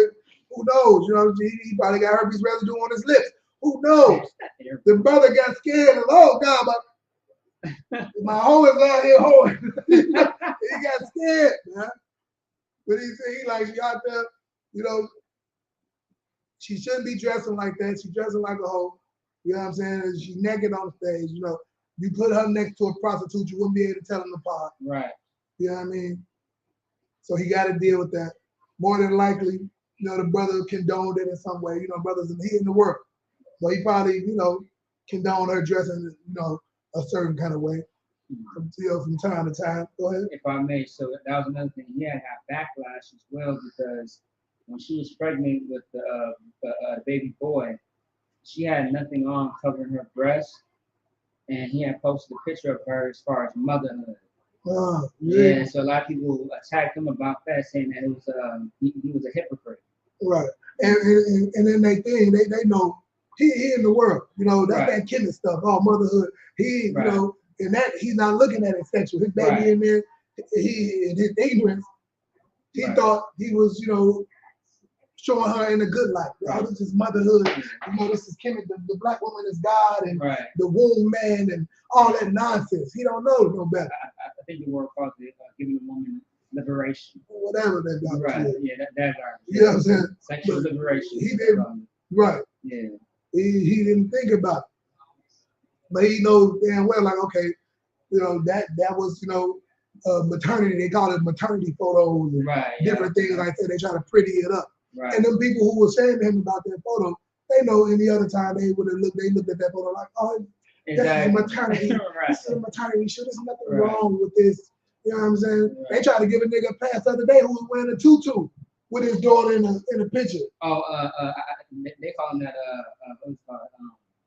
who knows? You know, he probably got herpes residue on his lips. Who knows? The brother got scared and, oh God, my hoe is out here hoeing. He got scared, man. But he out there, you know, she shouldn't be dressing like that. She's dressing like a hoe. You know what I'm saying? She's naked on stage, you know. You put her next to a prostitute, you wouldn't be able to tell them apart. Right. You know what I mean? So he got to deal with that. More than likely, you know, the brother condoned it in some way. You know, brothers in the work. So he probably, you know, condoned her dressing, you know, a certain kind of way. from time to time. Go ahead. If I may, so that was another thing. He had backlash as well because when she was pregnant with the baby boy, she had nothing on covering her breast, and he had posted a picture of her as far as motherhood. Yeah, so a lot of people attacked him about that, saying that it was he was a hypocrite. Right, and then they think they know he in the world, you know, that's that killing stuff, all motherhood. He, you know, and that he's not looking at it sexual. His baby in there, he in his ignorance, he thought he was, you know, showing her in a good light. Oh, this is motherhood. You know, this is Kimmy, the black woman is God, and the womb man, and all that nonsense. He don't know no better. I think the word calls it giving a woman liberation. Whatever that garbage is. Yeah, that garbage. You know what I'm saying? Sexual liberation. He didn't. Right. Yeah. He didn't think about it, but he knows damn well, like, okay, you know, that was, you know, maternity. They call it maternity photos and different things like that. They try to pretty it up. Right. And them people who were saying to him about that photo, they know any other time they would have looked. They looked at that photo like, oh, that's a maternity. This is a maternity show. There's nothing wrong with this. You know what I'm saying? They tried to give a nigga a pass the other day who was wearing a tutu with his daughter in a picture. Oh, they call him that what's it called?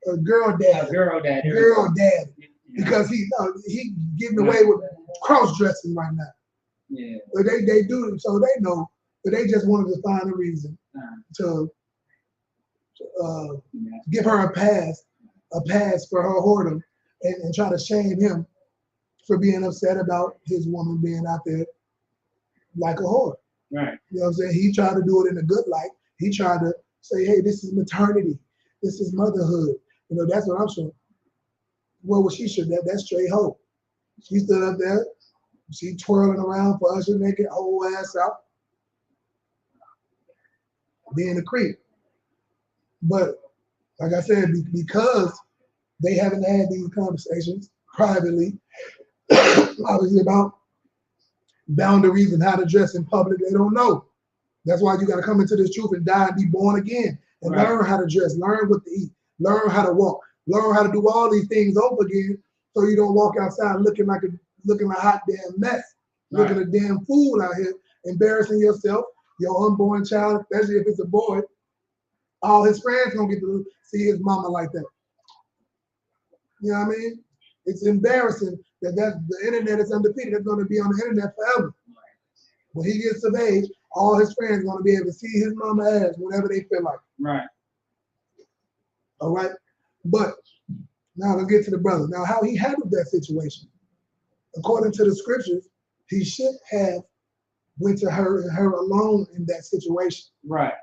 A girl dad. Girl dad. Girl dad. Because he getting away with cross dressing right now. Yeah. But they do, so they know. But they just wanted to find a reason to give her a pass for her whoredom, and try to shame him for being upset about his woman being out there like a whore. Right. You know what I'm saying? He tried to do it in a good light. He tried to say, hey, this is maternity. This is motherhood. You know, that's what I'm showing. Well, she should, that's straight hoe. She stood up there, she twirling around for Usher, naked, whole ass out, being a creep. But like I said, because they haven't had these conversations privately, obviously about boundaries and how to dress in public, they don't know. That's why you got to come into this truth and die and be born again and learn how to dress, learn what to eat, learn how to walk, learn how to do all these things over again, so you don't walk outside looking like a hot damn mess, looking a damn fool out here, embarrassing yourself, your unborn child, especially if it's a boy. All his friends gonna get to see his mama like that. You know what I mean? It's embarrassing that the internet is undefeated. It's gonna be on the internet forever. When he gets of age, all his friends are gonna be able to see his mama ass whenever they feel like. Right. All right. But now let's get to the brother. Now, how he handled that situation. According to the scriptures, he should have went to her alone in that situation. Right.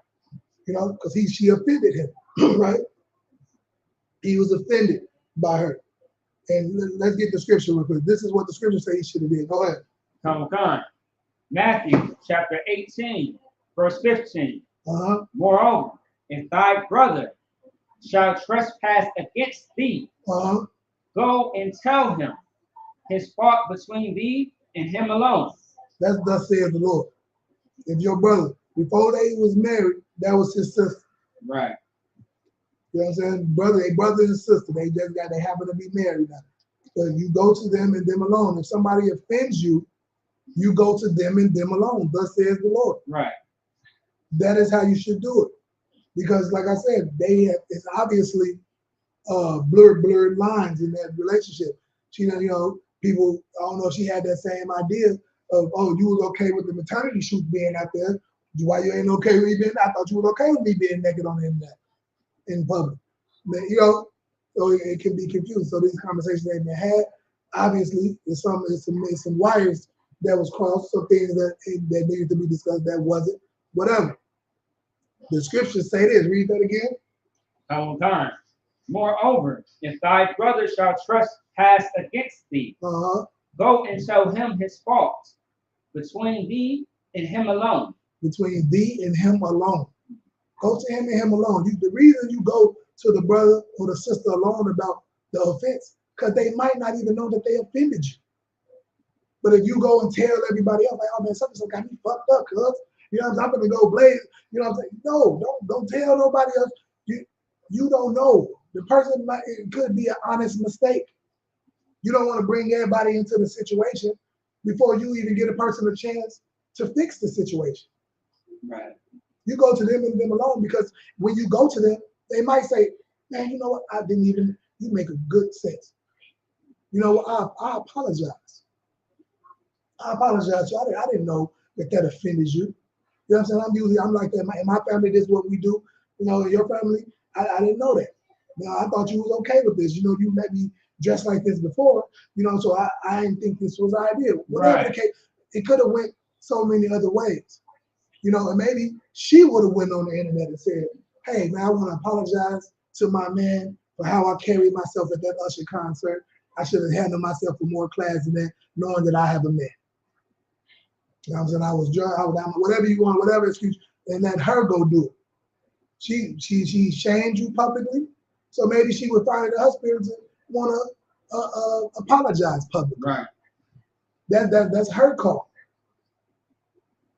You know, because she offended him, right? He was offended by her. And let's get the scripture real quick. This is what the scripture says he should have did. Go ahead. Come on. Matthew chapter 18, verse 15. Moreover, if thy brother shall trespass against thee, go and tell him his fault between thee and him alone. That's thus saith the Lord. If your brother, before they was married, that was his sister. Right. You know what I'm saying? They brother and sister. They happen to be married now. So you go to them and them alone. If somebody offends you, you go to them and them alone. Thus says the Lord. Right. That is how you should do it. Because like I said, it's obviously blurred lines in that relationship. She, you know, people, I don't know if she had that same idea of, oh, you was okay with the maternity shoot being out there. Why you ain't okay with me being? I thought you was okay with me being naked on the internet in public. But, you know, so it can be confused. So these conversations they've been had, obviously, there's some wires that was crossed, some things that needed to be discussed that wasn't, whatever. The scriptures say this. Read that again. Time. Moreover, if thy brother shall trespass against thee, go and tell him his fault between thee and him alone. Between thee and him alone. Go to him and him alone. The reason you go to the brother or the sister alone about the offense, because they might not even know that they offended you. But if you go and tell everybody else, like, oh man, something got me fucked up, cuz, you know what I'm saying? I'm gonna go blaze. You know what I'm saying? No, don't tell nobody else. You don't know. The person it could be an honest mistake. You don't want to bring everybody into the situation before you even get a person a chance to fix the situation. Right. You go to them and them alone, because when you go to them, they might say, man, you know what? I didn't even, you make a good sense. You know what? I apologize. I apologize. I didn't know that offended you. You know what I'm saying? I'm like that. In my family, this is what we do. You know, in your family, I didn't know that. You know, I thought you was okay with this. You know, you met me dressed like this before. You know, so I didn't think this was ideal. Whatever the case, it could have went so many other ways. You know, and maybe she would have went on the internet and said, hey, man, I want to apologize to my man for how I carried myself at that Usher concert. I should have handled myself with more class than that, knowing that I have a man. You know what I'm saying? I was drunk, whatever you want, whatever excuse, and let her go do it. She shamed you publicly, so maybe she would find it in her spirit to want to apologize publicly. Right. That's her call.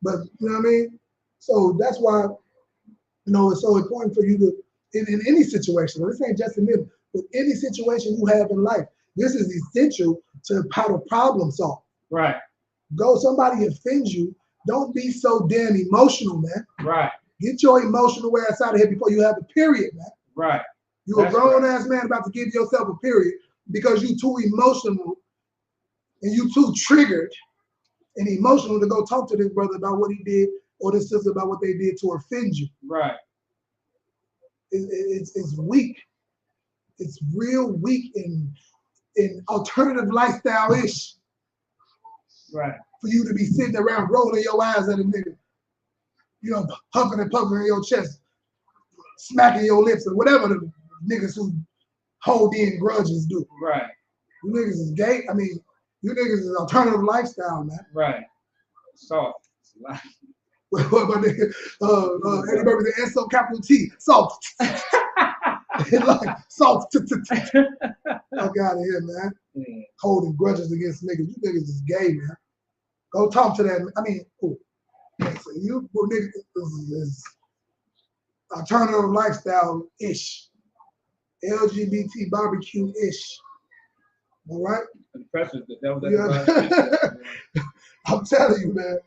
But you know what I mean? So that's why, you know, it's so important for you to, in any situation, this ain't just in this, but any situation you have in life, this is essential to how to problem solve. Right. Go, somebody offends you, don't be so damn emotional, man. Right. Get your emotional ass out of here before you have a period, man. Right. You a grown ass man about to give yourself a period because you too emotional and you too triggered and emotional to go talk to this brother about what he did or this sister about what they did to offend you. Right. It's weak. It's real weak in alternative lifestyle-ish. Right. For you to be sitting around rolling your eyes at a nigga, you know, huffing and puffing in your chest, smacking your lips, and whatever the niggas who hold in grudges do. Right. You niggas is gay. I mean, you niggas is alternative lifestyle, man. Right. Soft. What my nigga? Eddie Murphy, the S-O capital T, soft. Like soft. Fuck out of here, man. Holding grudges against niggas. You niggas is gay, man. Go talk to that. I mean, you niggas is alternative lifestyle-ish. LGBT barbecue-ish. All right? I'm telling you, man.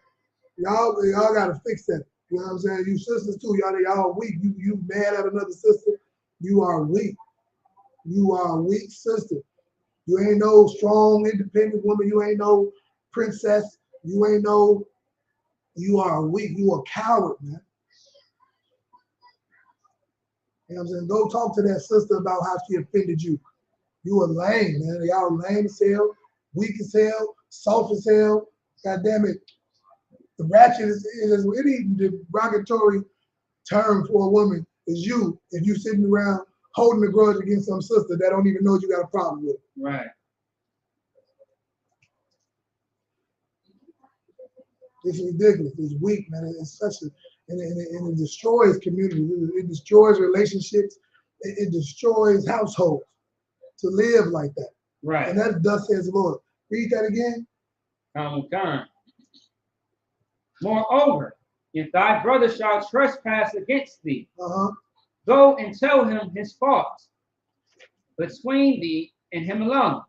Y'all gotta fix that. You know what I'm saying? You sisters too, y'all weak. You mad at another sister, you are weak. You are a weak sister. You ain't no strong, independent woman. You ain't no princess. You ain't no, you are weak. You a coward, man. You know what I'm saying? Go talk to that sister about how she offended you. You a lame, man. Y'all lame as hell, weak as hell, soft as hell. God damn it. The ratchet is any derogatory term for a woman is you if you sitting around holding a grudge against some sister that don't even know you got a problem with. Right. It's ridiculous. It's weak, man. It's such a, and it destroys communities. It destroys relationships. It destroys households to live like that. Right. And that's thus says the Lord. Read that again. Moreover, if thy brother shall trespass against thee, go and tell him his faults between thee and him alone.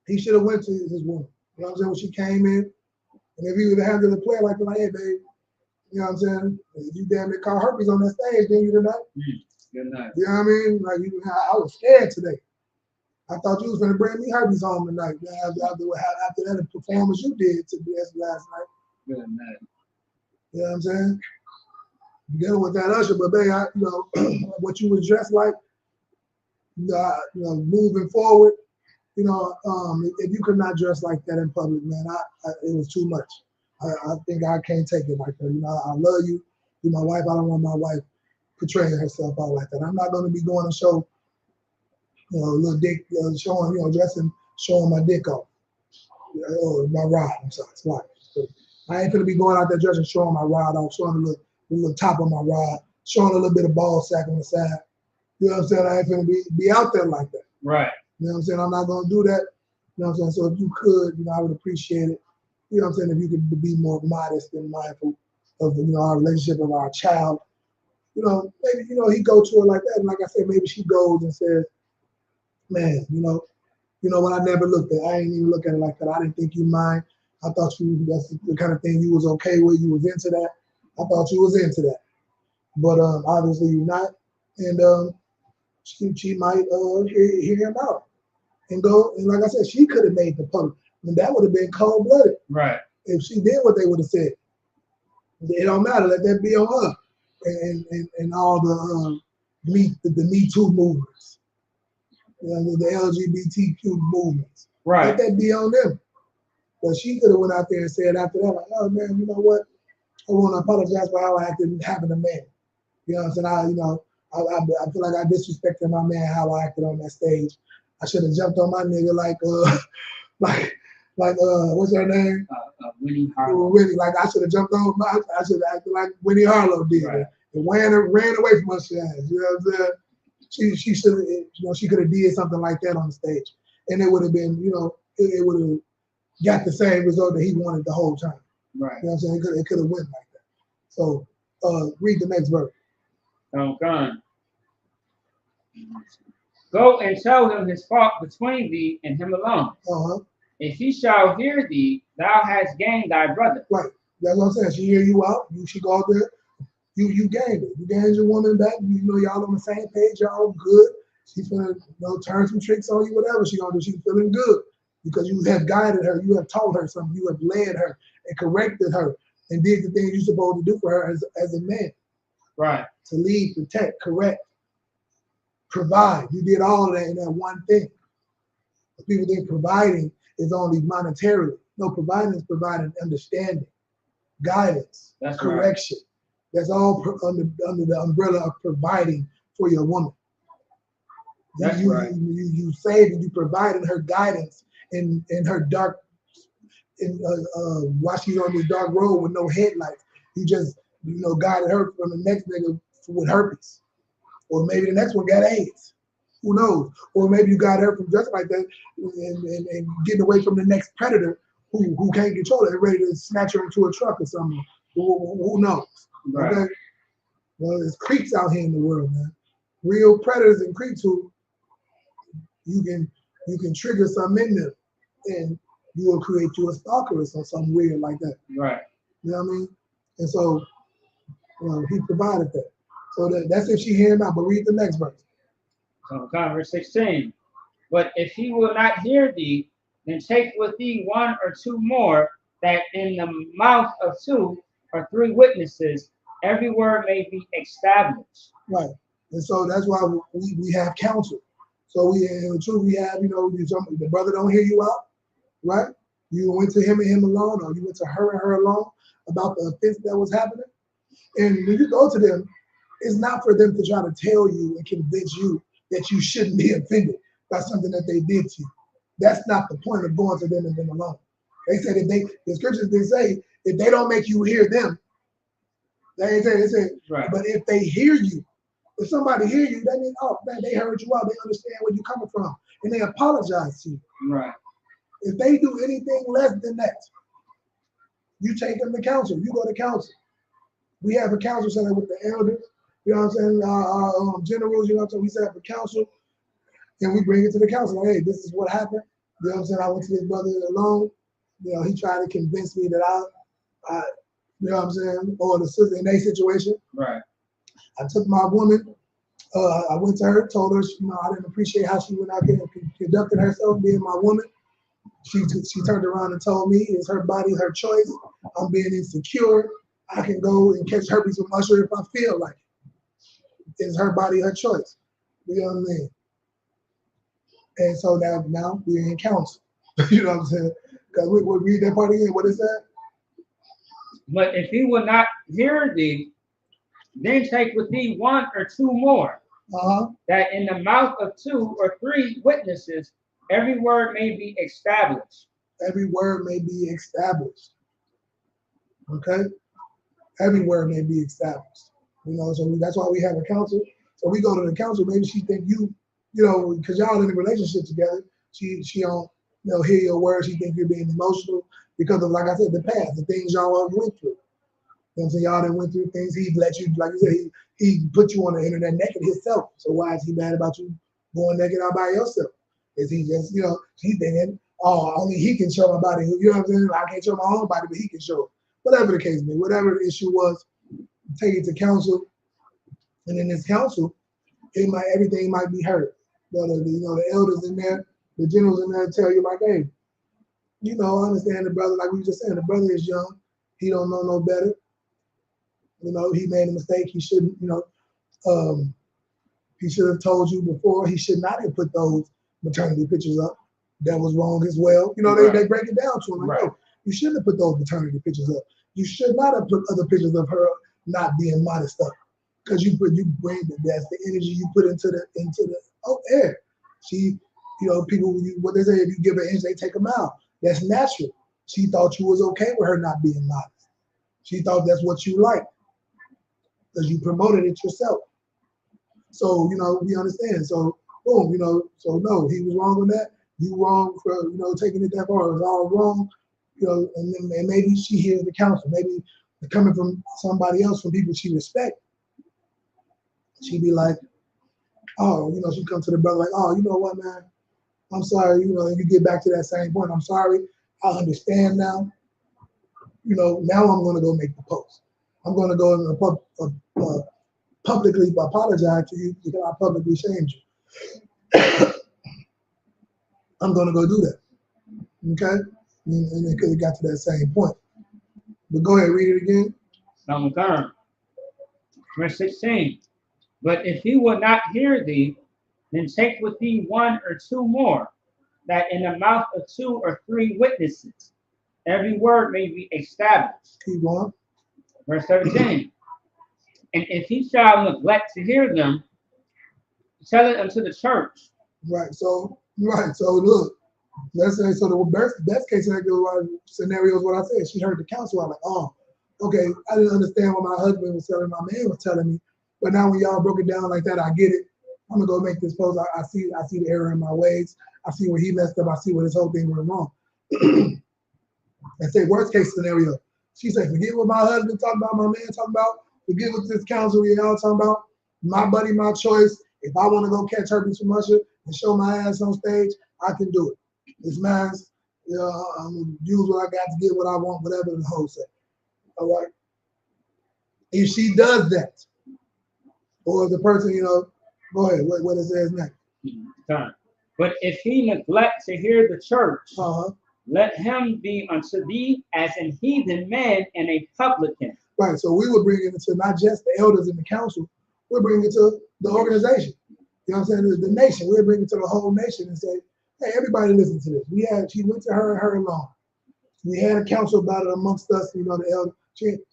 He should have went to his woman. You know what I'm saying? When she came in, and if he would have handled the play like, hey, babe, you know what I'm saying? If you damn near caught herpes on that stage, then you tonight. Good night. You know what I mean? Like, I was scared today. I thought you was going to bring me herpes home tonight, man, after that performance you did to us last night. Good night. You know what I'm saying? Dealing with that Usher, but babe, you know, what you was dressed like, you know, moving forward, you know, if you could not dress like that in public, man, it was too much. I think I can't take it like that. You know, I love you. You're my wife. I don't want my wife portraying herself out like that. I'm not going to be going to show, you know, a little dick, showing, you know, dressing, showing my dick off. Or my rod, I'm sorry, it's like. So I ain't going to be going out there dressing, showing my rod off, showing the little top of my rod, showing a little bit of ball sack on the side. You know what I'm saying? I ain't going to be out there like that. Right. You know what I'm saying? I'm not going to do that. You know what I'm saying? So if you could, you know, I would appreciate it. You know what I'm saying? If you could be more modest and mindful of, you know, our relationship of our child. You know, maybe, you know, he go to her like that. And like I said, maybe she goes and says, man, you know, You know, when I never looked at, I ain't even look at it like that. I didn't think you mind. I thought that's the kind of thing you was okay with. You was into that. I thought you was into that. But obviously you're not. And she might hear him out and go. And like I said, she could have made the public. And that would have been cold-blooded. Right. If she did what they would have said. It don't matter. Let that be on her. And all the Me Too movements. You know, the LGBTQ movements. Right. Let that be on them. But she could have went out there and said after that, like, oh man, you know what? I want to apologize for how I acted having a man. You know what I'm saying? I feel like I disrespected my man how I acted on that stage. I should have jumped on my nigga like what's her name? Winnie Harlow. Winnie, like I should have jumped on I should have acted like Winnie Harlow did. Right. And ran away from us. You know what I'm saying? She should have, you know, she could have did something like that on the stage. And it would have been, you know, it would have got the same result that he wanted the whole time. Right. You know what I'm saying? It could have went like that. So read the next verse. Okay. Go and tell him his fault between thee and him alone. If he shall hear thee, thou hast gained thy brother. Right. That's what I'm saying. She hear you out. She go out there. You gained it. You gained your woman back. You know y'all on the same page. Y'all good. She's gonna turn some tricks on you. Whatever she gonna do, she's feeling good because you have guided her. You have taught her something. You have led her and corrected her and did the things you're supposed to do for her as a man. Right. To lead, protect, correct, provide. You did all of that in that one thing. People think providing is only monetarily. No, providing is providing understanding, guidance, correction. Right. That's all under the umbrella of providing for your woman. That's right. You saved and you provided her guidance in her dark, while she's on this dark road with no headlights. You just, guided her from the next nigga with herpes. Or maybe the next one got AIDS. Who knows? Or maybe you got her from just like that and getting away from the next predator who can't control it and ready to snatch her into a truck or something. Who knows? Right. Okay? Well, there's creeps out here in the world, man. Real predators and creeps who you can trigger something in them and you will create you a stalker or something weird like that. Right. You know what I mean? And so he provided that. So that's if she hear him out. But read the next verse. So verse 16. But if he will not hear thee, then take with thee one or two more, that in the mouth of two or three witnesses every word may be established. Right. And so that's why we have counsel. So in the truth, we have, the brother don't hear you out, right? You went to him and him alone, or you went to her and her alone about the offense that was happening. And when you go to them, it's not for them to try to tell you and convince you that you shouldn't be offended by something that they did to you. That's not the point of going to them and them alone. They said the scriptures did say, if they don't make you hear them, they say, right. But if they hear you, if somebody hear you, that means, oh man, they heard you out, they understand where you're coming from, and they apologize to you. Right. If they do anything less than that, you take them to counsel. You go to counsel. We have a counsel center with the elders. You know what I'm saying? Our generals, we set up a council and we bring it to the council. Like, hey, this is what happened. You know what I'm saying? I went to this brother alone. He tried to convince me that I you know what I'm saying? Or the sister in a situation. Right. I took my woman. I went to her, told her, I didn't appreciate how she went out there and conducted herself, being my woman. She turned around and told me it's her body, her choice. I'm being insecure. I can go and catch herpes with Usher if I feel like it. It's her body, her choice. You know what I mean? And so now we're in counsel. You know what I'm saying? Because we read that part again. What is that? But if he will not hear thee, then take with thee one or two more, that in the mouth of two or three witnesses every word may be established. Every word may be established. Okay? Every word may be established. So that's why we have a counsel. So we go to the counsel. Maybe she think because y'all in a relationship together, she don't hear your words. She think you're being emotional because of, like I said, the past, the things y'all went through. So y'all done went through things. He let you, like you said, he put you on the internet naked himself. So why is he mad about you going naked out by yourself? Is he just, he thinking, oh, only he can show my body. You know what I'm saying? I can't show my own body, but he can show it. Whatever the case may be, whatever the issue was, take it to council. And in this council, everything might be heard. The elders in there, the generals in there tell you like, hey, I understand the brother, like we just said, the brother is young. He don't know no better. He made a mistake. He shouldn't, he should have told you before. He should not have put those maternity pictures up. That was wrong as well. They break it down to him. Like, oh, you shouldn't have put those maternity pictures up. You should not have put other pictures of her not being modest up. Because you bring that's the energy you put into the air. She, people, what they say, if you give an inch, they take a mile. That's natural. She thought you was okay with her not being modest. She thought that's what you liked because you promoted it yourself. So, we understand. So, boom, so no, he was wrong on that. You wrong for, taking it that far. It was all wrong, and maybe she hears the counsel. Maybe coming from somebody else, from people she respects. She'd be like, oh, she'd come to the brother like, oh, you know what, man? I'm sorry, and you get back to that same point. I'm sorry. I understand now. Now I'm going to go make the post. I'm going to go and publicly apologize to you because I publicly shamed you. I'm going to go do that. Okay? And it could have got to that same point. But go ahead, read it again. Number 3, verse 16. But if he will not hear thee, then take with thee 1 or 2 more, that in the mouth of 2 or 3 witnesses every word may be established. Keep going. Verse 17. And if he shall neglect to hear them, tell it unto the church. Right. So look, let's say, so the best case scenario is what I said. She heard the counsel. I'm like, oh, okay, I didn't understand what my husband was telling, my man was telling me. But now when y'all broke it down like that, I get it. I'm gonna go make this post. I see the error in my ways. I see where he messed up. I see where this whole thing went wrong. And say worst case scenario. She said, forget what my husband talking about, my man talking about. Forget what this counsel we all talking about. My buddy, my choice. If I want to go catch herpes from Usher and show my ass on stage, I can do it. It's mine. I'm gonna use what I got to get what I want, whatever the whole say. All right. If she does that, or the person, go ahead, what it says next. But if he neglect to hear the church, let him be unto thee as an heathen man and a publican. Right, so we would bring it into not just the elders in the council, we'll bring it to the organization. You know what I'm saying? The nation. We'll bring it to the whole nation and say, hey, everybody listen to this. She went to her and her alone. We had a council about it amongst us, the elder.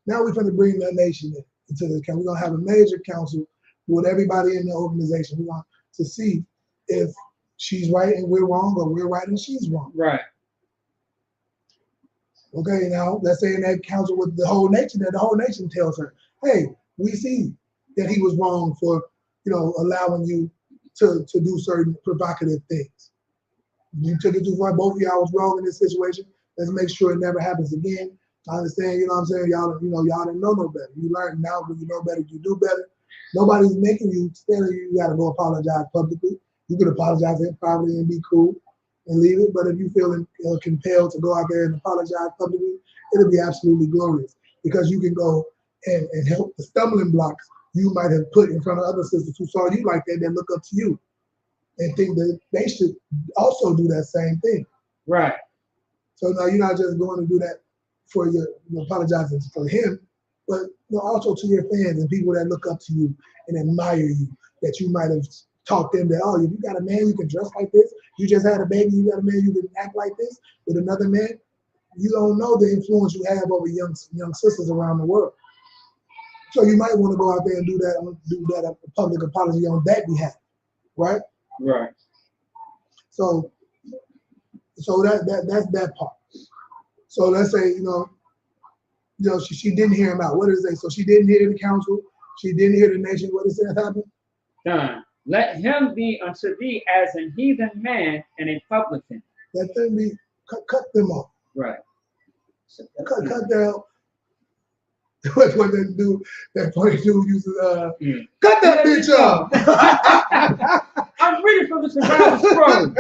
Now we're going to bring the nation into this council. We're going to have a major council with everybody in the organization. We're going to see if she's right and we're wrong, or we're right and she's wrong. Right. Okay, now let's say in that council with the whole nation, that the whole nation tells her, hey, we see that he was wrong for, allowing you to do certain provocative things. You took it too far. Both of y'all was wrong in this situation. Let's make sure it never happens again. I understand, you know what I'm saying? Y'all didn't know no better. You learn now when you know better, you do better. Nobody's making you telling you gotta go apologize publicly. You could apologize privately and be cool and leave it. But if you feel compelled to go out there and apologize publicly, it'll be absolutely glorious, because you can go and help the stumbling blocks you might have put in front of other sisters who saw you like that look up to you and think that they should also do that same thing. Right. So now you're not just going to do that for apologizing for him, but also to your fans and people that look up to you and admire you, that you might have taught them that, oh, if you got a man you can dress like this, you just had a baby, you got a man you can act like this with another man, you don't know the influence you have over young sisters around the world. So you might want to go out there and do that a public apology on that behalf, right? Right. So that's that part. So let's say she didn't hear him out. What does it say? So she didn't hear the council. She didn't hear the nation. What does it happen? Done. Let him be unto thee as an heathen man and a publican. Let them be. Cut them off. Right. So cut down. What that dude? That funny dude used to cut that bitch off. I'm reading from the survival scroll.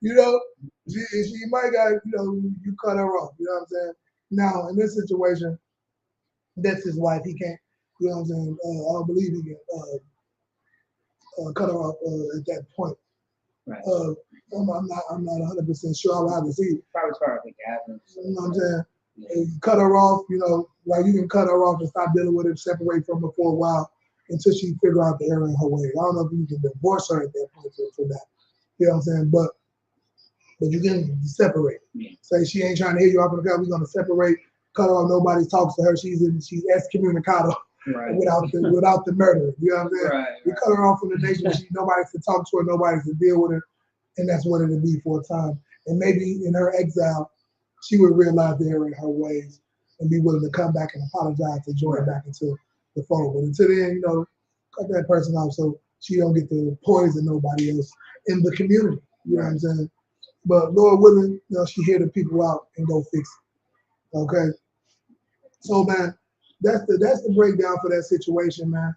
You know, she might got, you cut her off. You know what I'm saying? Now, in this situation, that's his wife. He can't, you know what I'm saying? I don't believe he can cut her off at that point. Right. I'm not 100% sure. I will have to see. Probably start with Gavin. You know what I'm saying? You cut her off, like you can cut her off and stop dealing with it, separate from her for a while until she figure out the error in her way. I don't know if you can divorce her at that point for that. You know what I'm saying? But you can separate. Yeah. Say she ain't trying to hear you off in the car. We're gonna separate. Cut her off. Nobody talks to her. She's excommunicado. Right. without the murder. You know what I'm saying? Right. We cut her off from the nation. Nobody to talk to her. Nobody to deal with her. And that's what it'll be for a time. And maybe in her exile, she would realize the error in her ways and be willing to come back and apologize to join back into the fold. But until then, cut that person off so she don't get to poison nobody else in the community. You know what I'm saying? But Lord willing, she hear the people out and go fix it. Okay. So man, that's the breakdown for that situation, man.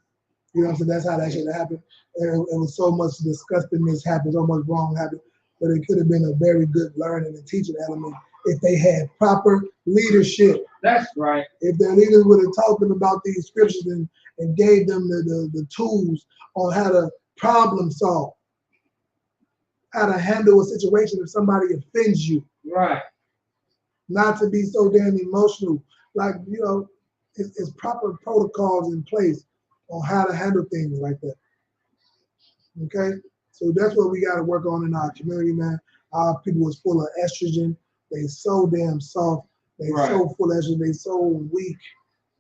You know what I'm saying? That's how that should happen. And it was so much disgustingness happened, so much wrong happened, but it could have been a very good learning and teaching element if they had proper leadership. That's right. If their leaders would have talked them about these scriptures and gave them the tools on how to problem solve, how to handle a situation if somebody offends you. Right. Not to be so damn emotional. Like, it's proper protocols in place on how to handle things like that. Okay? So that's what we got to work on in our community, man. Our people is full of estrogen. They so damn soft. They so full of estrogen. They so weak,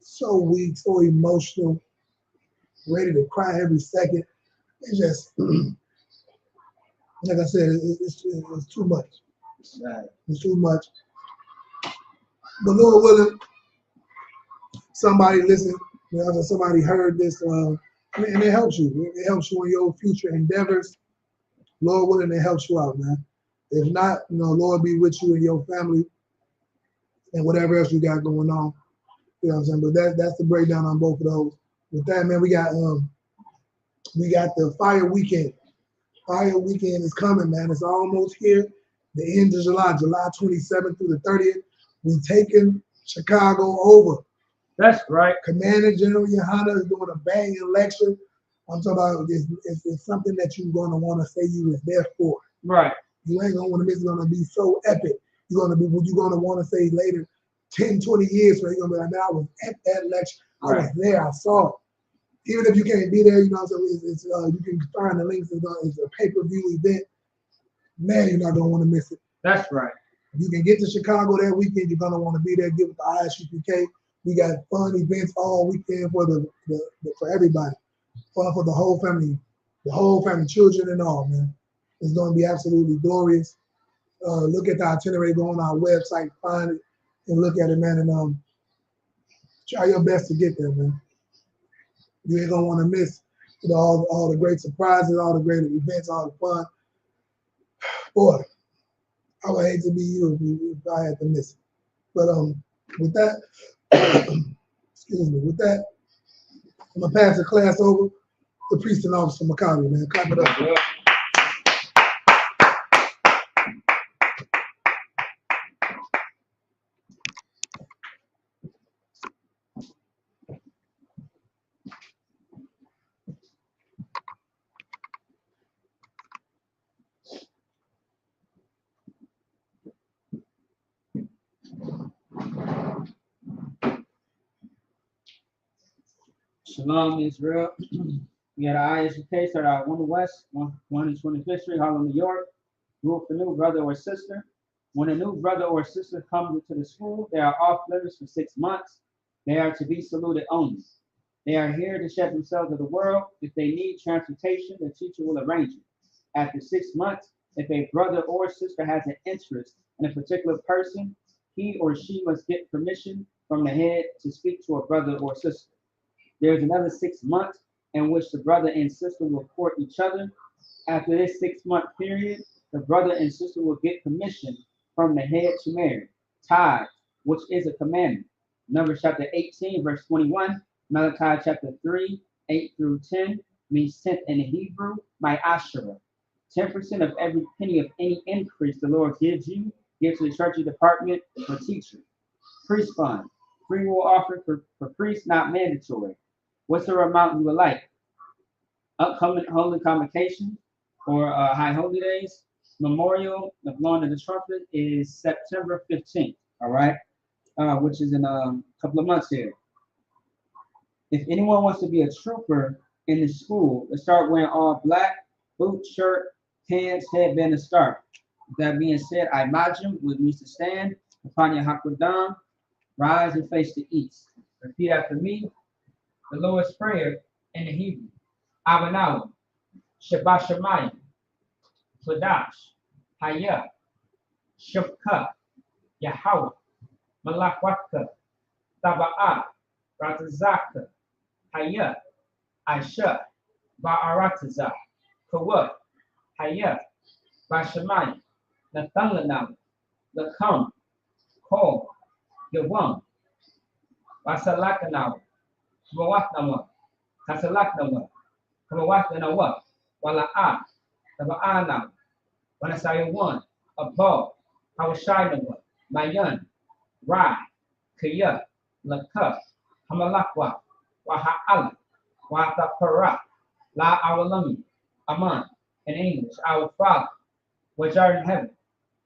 so emotional, ready to cry every second. It's just, like I said, it's too much. Right. It's too much. But Lord willing, somebody listen, somebody heard this, and it helps you. It helps you in your future endeavors. Lord willing, it helps you out, man. If not, Lord be with you and your family and whatever else you got going on. You know what I'm saying? But that's the breakdown on both of those. With that, man, we got the fire weekend. Fire weekend is coming, man. It's almost here. The end of July 27th through the 30th. We taking Chicago over. That's right. Commander General Yohana is doing a banging lecture. I'm talking about it's something that you're going to want to say you was there for. Right. You ain't going to want to miss. It's going to be so epic. You're going to want to say later, 10, 20 years, where you're going to be like, man, I was at that lecture. I was there. I saw it. Even if you can't be there, so you can find the links. It's a pay-per-view event. Man, you're not going to want to miss it. That's right. If you can get to Chicago that weekend, you're going to want to be there. Get with the ISUPK. We got fun events all weekend for everybody. Fun for the whole family, children and all, man. It's going to be absolutely glorious. Look at the itinerary, go on our website, find it, and look at it, man, and try your best to get there, man. You ain't going to want to miss all the great surprises, all the great events, all the fun. Boy, I would hate to be you if I had to miss it. But with that, excuse me, with that, I'm going to pass the class over to Priest and Officer Maccabi, man. Clap it up. Yeah. Shalom, Israel. We got our ISUK start out 1 West, 125th Street, Harlem, New York. Group for new brother or sister. When a new brother or sister comes into the school, they are off limits for 6 months. They are to be saluted only. They are here to shed themselves to the world. If they need transportation, the teacher will arrange it. After 6 months, if a brother or sister has an interest in a particular person, he or she must get permission from the head to speak to a brother or sister. There is another 6 months in which the brother and sister will court each other. After this 6-month period, the brother and sister will get permission from the head to marry. Tithe, which is a commandment. Numbers chapter 18, verse 21. Malachi chapter 3, 8 through 10. means tenth in the Hebrew, my Asherah. 10% of every penny of any increase the Lord gives you, give to the treasury department for teachers. Priest fund, free will offering for priests, not mandatory. What's the amount you would like? Upcoming holy convocation or high holy days. Memorial of blowing of the trumpet is September 15th, all right? Which is in a couple of months here. If anyone wants to be a trooper in the school, let's start wearing all black, boot, shirt, pants, headband to start. With that being said, I imagine, which means to stand, upon your hakudam, rise and face the east. Repeat after me, the Lord's Prayer in the Hebrew. Abanawa, Shabbat Shemayim, Kodash, Hayah, Shabka, Yahweh, Malakwaka, Taba'ah, Ratazaka, Hayah, Aisha, Ba'aratazah, Kawah, Hayah, Bashamayim, Nathanlanam, Lakam, Kol, Yawam, Basalakanawa, Mawatnawa, Kasalaknawa, Kamawatanawa, Wala'a, Taba'anawa, Wanasayawan, Abal, Hawashinawa, Mayan, Ra, Kaya, Lakuf, Hamalakwa, Waha'ala, Watapara, La Awalami, Aman, in English, our Father, which art in heaven,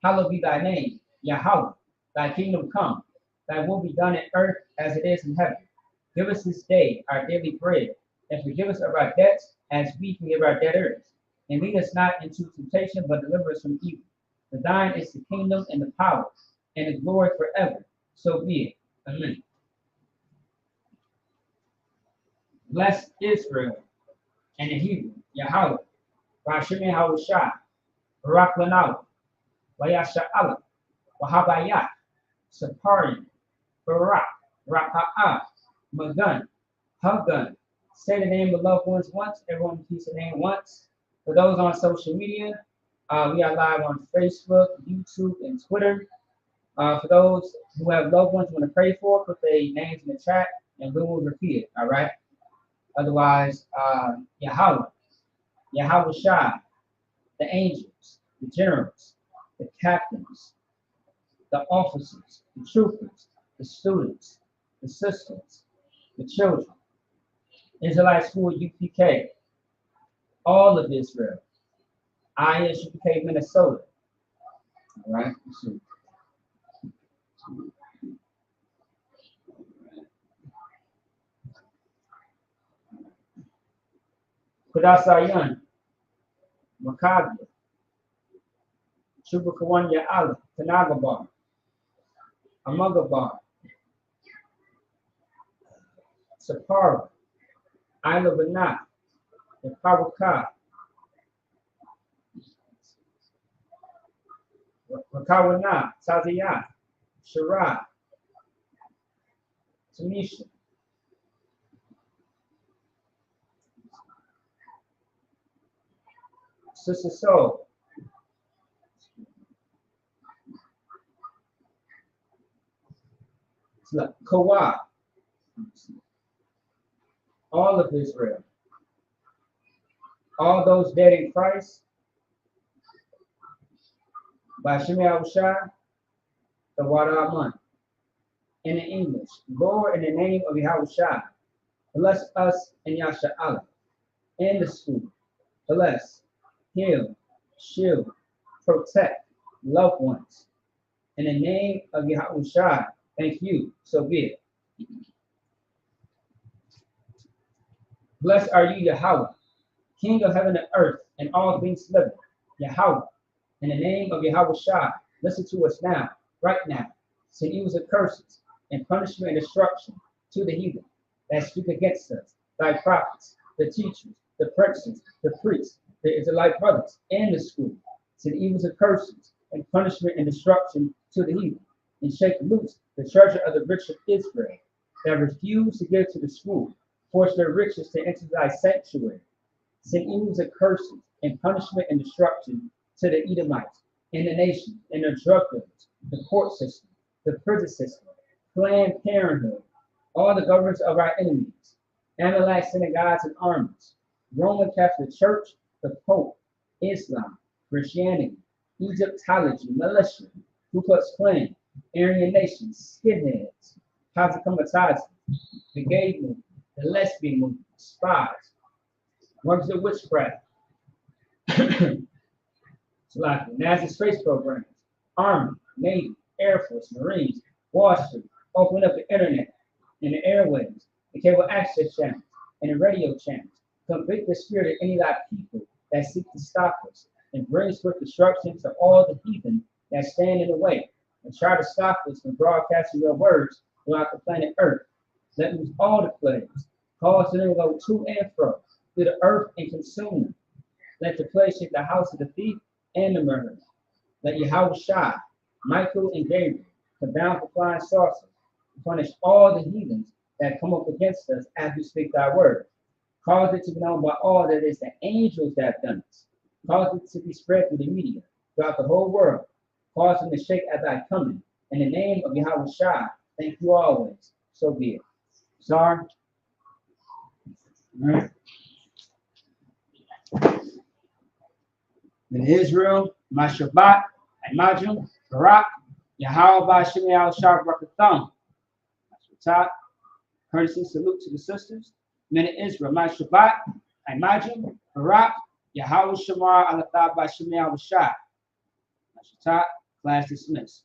hallowed be thy name, Yahweh, thy kingdom come, thy will be done in earth as it is in heaven. Give us this day our daily bread, and forgive us of our debts as we forgive our debtors. And lead us not into temptation, but deliver us from evil. For thine is the kingdom and the power and the glory forever. So be it. Amen. Bless Israel and the Hebrew, Yahweh, Bashim Yahushua, Barak Lanawa, Wayasha'ala, Wahabayah, Saparian, Barak, Raka'ah, Magun, Hagun. Say the name of loved ones once. Everyone repeats the name once. For those on social media, we are live on Facebook, YouTube, and Twitter. For those who have loved ones you want to pray for, put their names in the chat, and we will repeat it, all right? Otherwise, Yahweh, Yahweh Shai, the angels, the generals, the captains, the officers, the troopers, the students, the sisters, the children, Israelite School UPK, all of Israel, ISUPK Minnesota. All right, let's see. Kudasayan, Maccabi, Chubakawan Ya'ala, Tanagabar, Amagabar, Sapara, Isla Banat, the Kawaka, Wakawana, Taziyah, Shara, Tamisha, Sister Soul, Kawa, all of Israel, all those dead in Christ, by Shemi Ahushai, the Wadaman. In the English, Lord, in the name of Yahushai, bless us in Yasha'Allah, in the school, bless, heal, shield, protect, loved ones. In the name of Yahushai, thank you, so be it. Blessed are you, Yahweh, King of heaven and earth, and all things living, Yahweh. In the name of Yahushai, listen to us now, right now. Send evils and curses, and punishment and destruction to the heathen that speak against us, thy prophets, the teachers, the princes, the priests, the Israelite brothers, and the school. Send evils and curses, and punishment and destruction to the heathen, and shake loose the treasure of the rich of Israel that refuse to give to the school, force their riches to enter thy sanctuary. Send evils and curses, and punishment and destruction to the Edomites, and the nation, and their drug dealers, the court system, the prison system, Planned Parenthood, all the governments of our enemies, Amalek synagogues and armies, Roman Catholic Church, the Pope, Islam, Christianity, Egyptology, militia, Ku Klux Klan, Aryan Nation, skinheads, Kazakumatazes, the gay movement, the lesbian movement, spies, works of witchcraft, NASA space programs, Army, Navy, Air Force, Marines, Wall Street, open up the internet and the airwaves, the cable access channels, and the radio channels. Convict the spirit of any of thy people that seek to stop us, and bring swift destruction to all the heathen that stand in the way, and try to stop us from broadcasting your words throughout the planet Earth. Let loose all the plagues, cause them to go to and fro through the earth and consume them. Let the plague shake the house of the thief and the murderer. Let Yahweh Shai, Michael, and Gabriel come down for flying saucers, and punish all the heathens that come up against us as we speak thy word. Cause it to be known by all that it is the angels that have done this. Cause it to be spread through the media throughout the whole world. Cause them to shake at thy coming. In the name of Yahweh Shai, thank you always. So be it. Sorry. All right. In Israel, my Shabbat, Imajum, Barak, Yahweh Ba'Shem Yahweh Shai Barakatham. Top courtesy salute to the sisters. Men of Israel, my Shabbat, Imajum, Barak, Yahweh Shamar Alatha Ba'Shem Yahweh Shai. Top class dismissed.